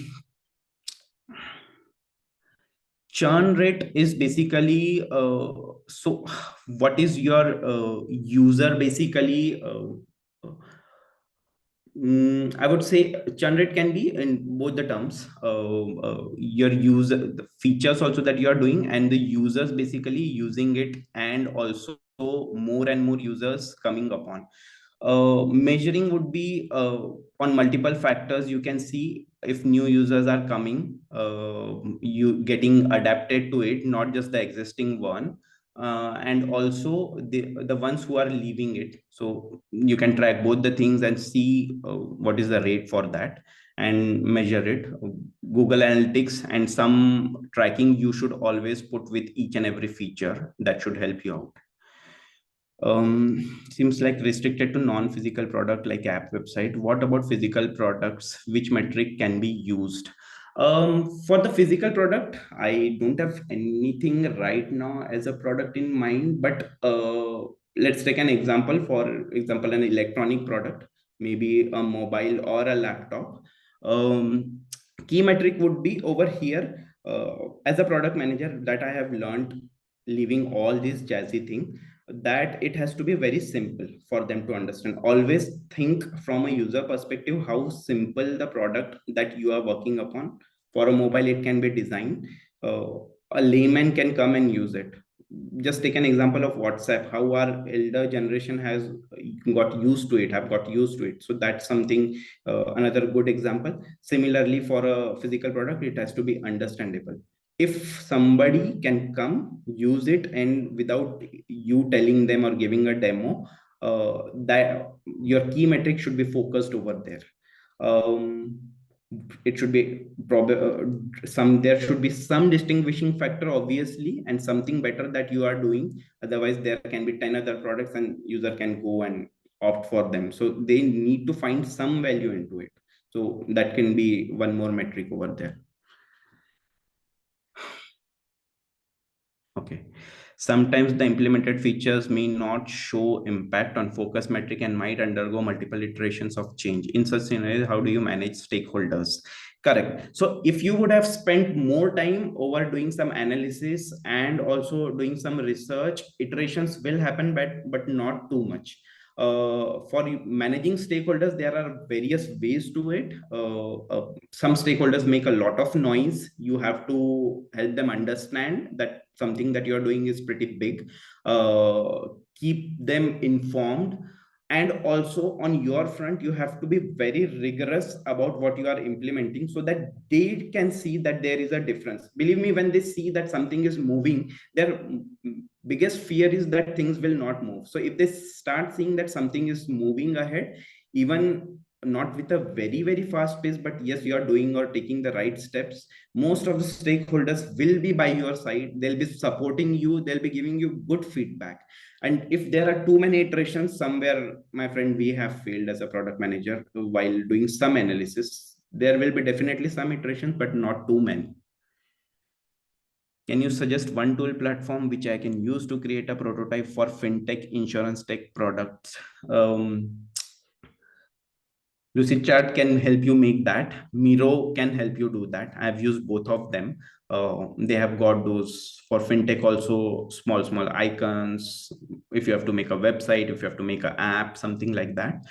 Churn rate is basically, so what is your user basically, I would say churn rate can be in both the terms. Your user, the features also that you are doing, and the users basically using it, and also more and more users coming upon. Measuring would be on multiple factors. You can see if new users are coming, you getting adapted to it, not just the existing one, and also the ones who are leaving it. So you can track both the things and see what is the rate for that, and measure it. Google Analytics and some tracking you should always put with each and every feature. That should help you out. Seems like restricted to non-physical product like app, website. What about physical products? Which metric can be used? For the physical product, I don't have anything right now as a product in mind, but let's take an example. For example, an electronic product, maybe a mobile or a laptop. Key metric would be over here. As a product manager, that I have learned, leaving all these jazzy thing, that it has to be very simple for them to understand. Always think from a user perspective, how simple the product that you are working upon. For a mobile, it can be designed, uh, a layman can come and use it. just take an example of WhatsApp, how our elder generation has got used to it, have got used to it. So that's something, another good example. Similarly, for a physical product, it has to be understandable. If somebody can come, use it, and without you telling them or giving a demo, that your key metric should be focused over there. Um, it should be some, there should be some distinguishing factor obviously, and something better that you are doing. Otherwise there can be 10 other products and user can go and opt for them. So they need to find some value into it. So that can be one more metric over there. Okay. Sometimes the implemented features may not show impact on focus metric and might undergo multiple iterations of change. In such scenarios, how do you manage stakeholders? Correct. So if you would have spent more time over doing some analysis and also doing some research, iterations will happen, but not too much. For managing stakeholders, there are various ways to it. Some stakeholders make a lot of noise. You have to help them understand that something that you're doing is pretty big. Keep them informed. And also on your front, you have to be very rigorous about what you are implementing so that they can see that there is a difference. Believe me, when they see that something is moving, their biggest fear is that things will not move. So if they start seeing that something is moving ahead, even not with a very very fast pace, but yes, you are doing or taking the right steps, most of the stakeholders will be by your side. They'll be supporting you, they'll be giving you good feedback. And if there are too many iterations, somewhere, my friend, we have failed as a product manager while doing some analysis. There will be definitely some iterations, but not too many. Can you suggest one tool platform which I can use to create a prototype for fintech insurance tech products? Lucidchart can help you make that. Miro can help you do that. I've used both of them. They have got those for fintech also, small icons. If you have to make a website, if you have to make an app, something like that.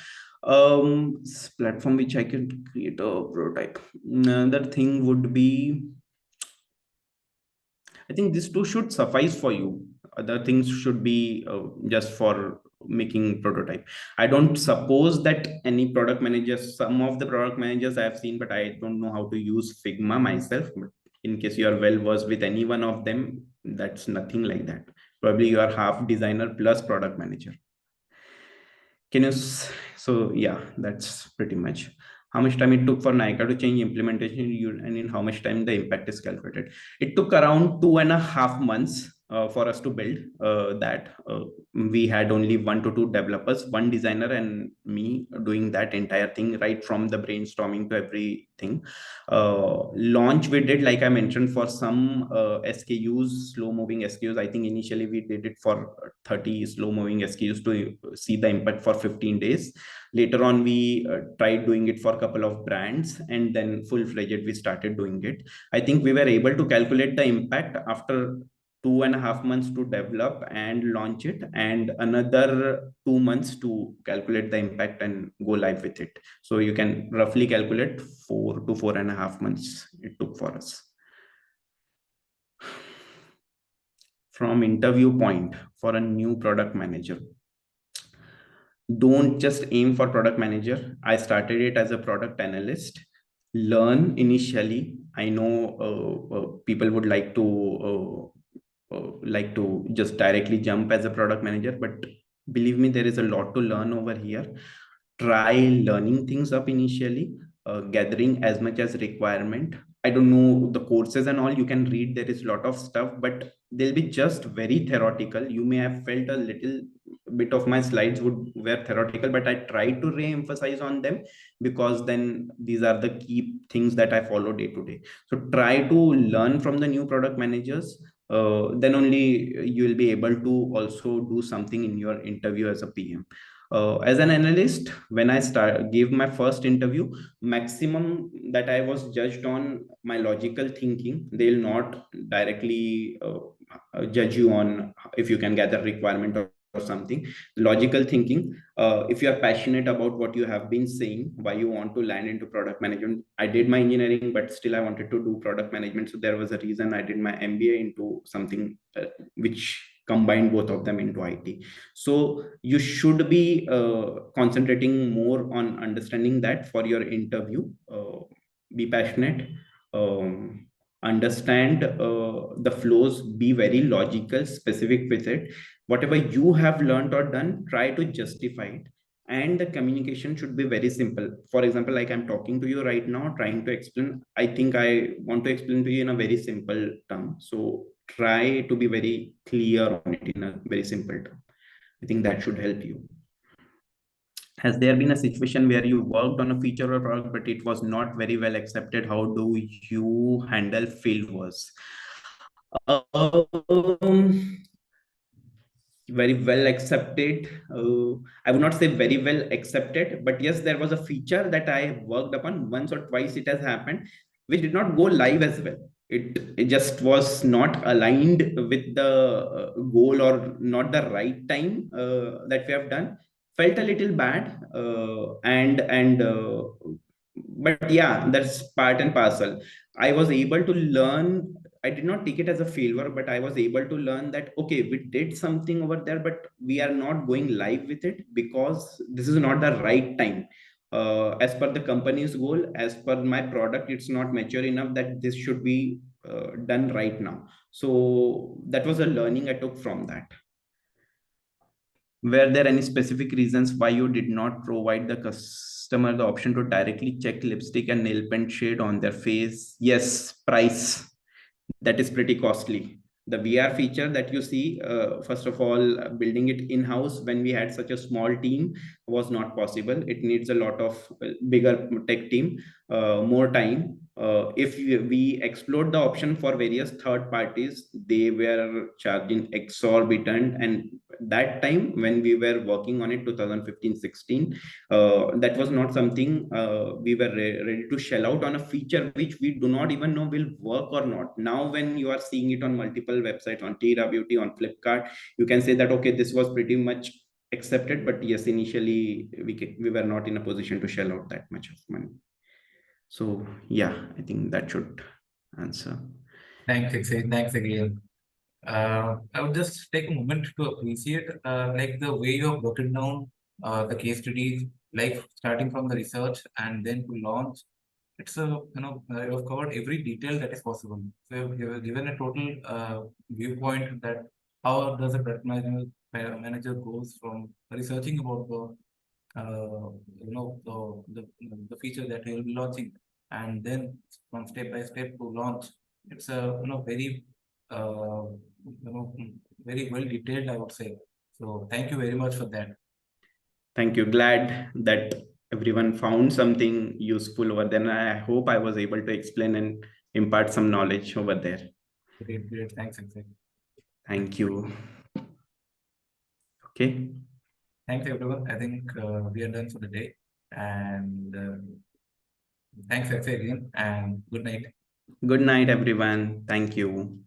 Platform which I can create a prototype. Another thing would be, I think these two should suffice for you. Other things should be just for making prototype. I don't suppose that any product managers, some of the product managers I have seen, but I don't know how to use Figma myself. But in case you are well versed with any one of them, that's nothing like that. Probably you are half designer plus product manager. Can you, so yeah, that's pretty much. How much time it took for Nykaa to change implementation, and in how much time the impact is calculated? It took around 2.5 months for us to build that. We had only 1 to 2 developers, one designer, and me doing that entire thing right from the brainstorming to everything. Launch we did, like I mentioned, for some SKUs, slow moving SKUs. I think initially we did it for 30 slow moving SKUs to see the impact for 15 days. Later on, we tried doing it for a couple of brands, and then full-fledged we started doing it. I think we were able to calculate the impact after 2.5 months to develop and launch it, and another 2 months to calculate the impact and go live with it. So you can roughly calculate 4 to 4.5 months it took for us. From interview point for a new product manager, don't just aim for product manager. I started it as a product analyst. Learn initially. I know people would like to just directly jump as a product manager, but believe me, there is a lot to learn over here. Try learning things up initially, gathering as much as requirement. I don't know the courses and all you can read, there is a lot of stuff, but they'll be just very theoretical. You may have felt a little bit of my slides were theoretical, but I tried to re-emphasize on them because then these are the key things that I follow day to day. So try to learn from the new product managers. Then only you will be able to also do something in your interview as a PM. As an analyst, when I gave my first interview, maximum that I was judged on my logical thinking. They'll not directly judge you on if you can gather requirement or or something. Logical thinking. If you are passionate about what you have been saying, why you want to land into product management. I did my engineering, but still I wanted to do product management, so there was a reason I did my MBA into something which combined both of them into IT. So you should be concentrating more on understanding that for your interview. Be passionate, um, understand the flows, be very logical, specific with it. Whatever you have learned or done, try to justify it. And the communication should be very simple. For example, like I'm talking to you right now, trying to explain, I think I want to explain to you in a very simple term. So try to be very clear on it in a very simple term. I think that should help you. Has there been a situation where you worked on a feature or product, but it was not very well accepted? How do you handle failures? Um, Very well accepted. I would not say very well accepted, but yes, there was a feature that I worked upon once or twice. It has happened, which did not go live as well. It just was not aligned with the goal, or not the right time that we have done. Felt a little bad, and but yeah, that's part and parcel. I was able to learn. I did not take it as a failure, but I was able to learn that, okay, we did something over there, but we are not going live with it because this is not the right time. As per the company's goal, as per my product, it's not mature enough that this should be done right now. So that was a learning I took from that. Were there any specific reasons why you did not provide the customer the option to directly check lipstick and nail paint shade on their face? Yes, price. That is pretty costly. The VR feature that you see, first of all, building it in house when we had such a small team was not possible. It needs a lot of bigger tech team, more time. If we explored the option for various third parties, they were charging exorbitant. And that time when we were working on it, 2015-16, that was not something we were ready to shell out on a feature which we do not even know will work or not. Now when you are seeing it on multiple websites, on Tira Beauty, on Flipkart, you can say that, okay, this was pretty much accepted, but yes, initially we were not in a position to shell out that much of money. So yeah, I think that should answer. Thanks, Akshay. Thanks again. I would just take a moment to appreciate like the way you have broken down the case studies, like starting from the research and then to launch. It's a, you have covered every detail that is possible. So you have given a total viewpoint that how does a product manager goes from researching about the feature that he will be launching, and then from step by step to launch. It's a very uh, you know very well detailed, I would say. So thank you very much for that. Thank you. Glad that everyone found something useful over there. And I hope I was able to explain and impart some knowledge over there. Great, great. Thanks, Akshay. Thank you. Okay. Thanks, everyone. I think we are done for the day. And thanks, Akshay, again. And good night. Good night, everyone. Thank you.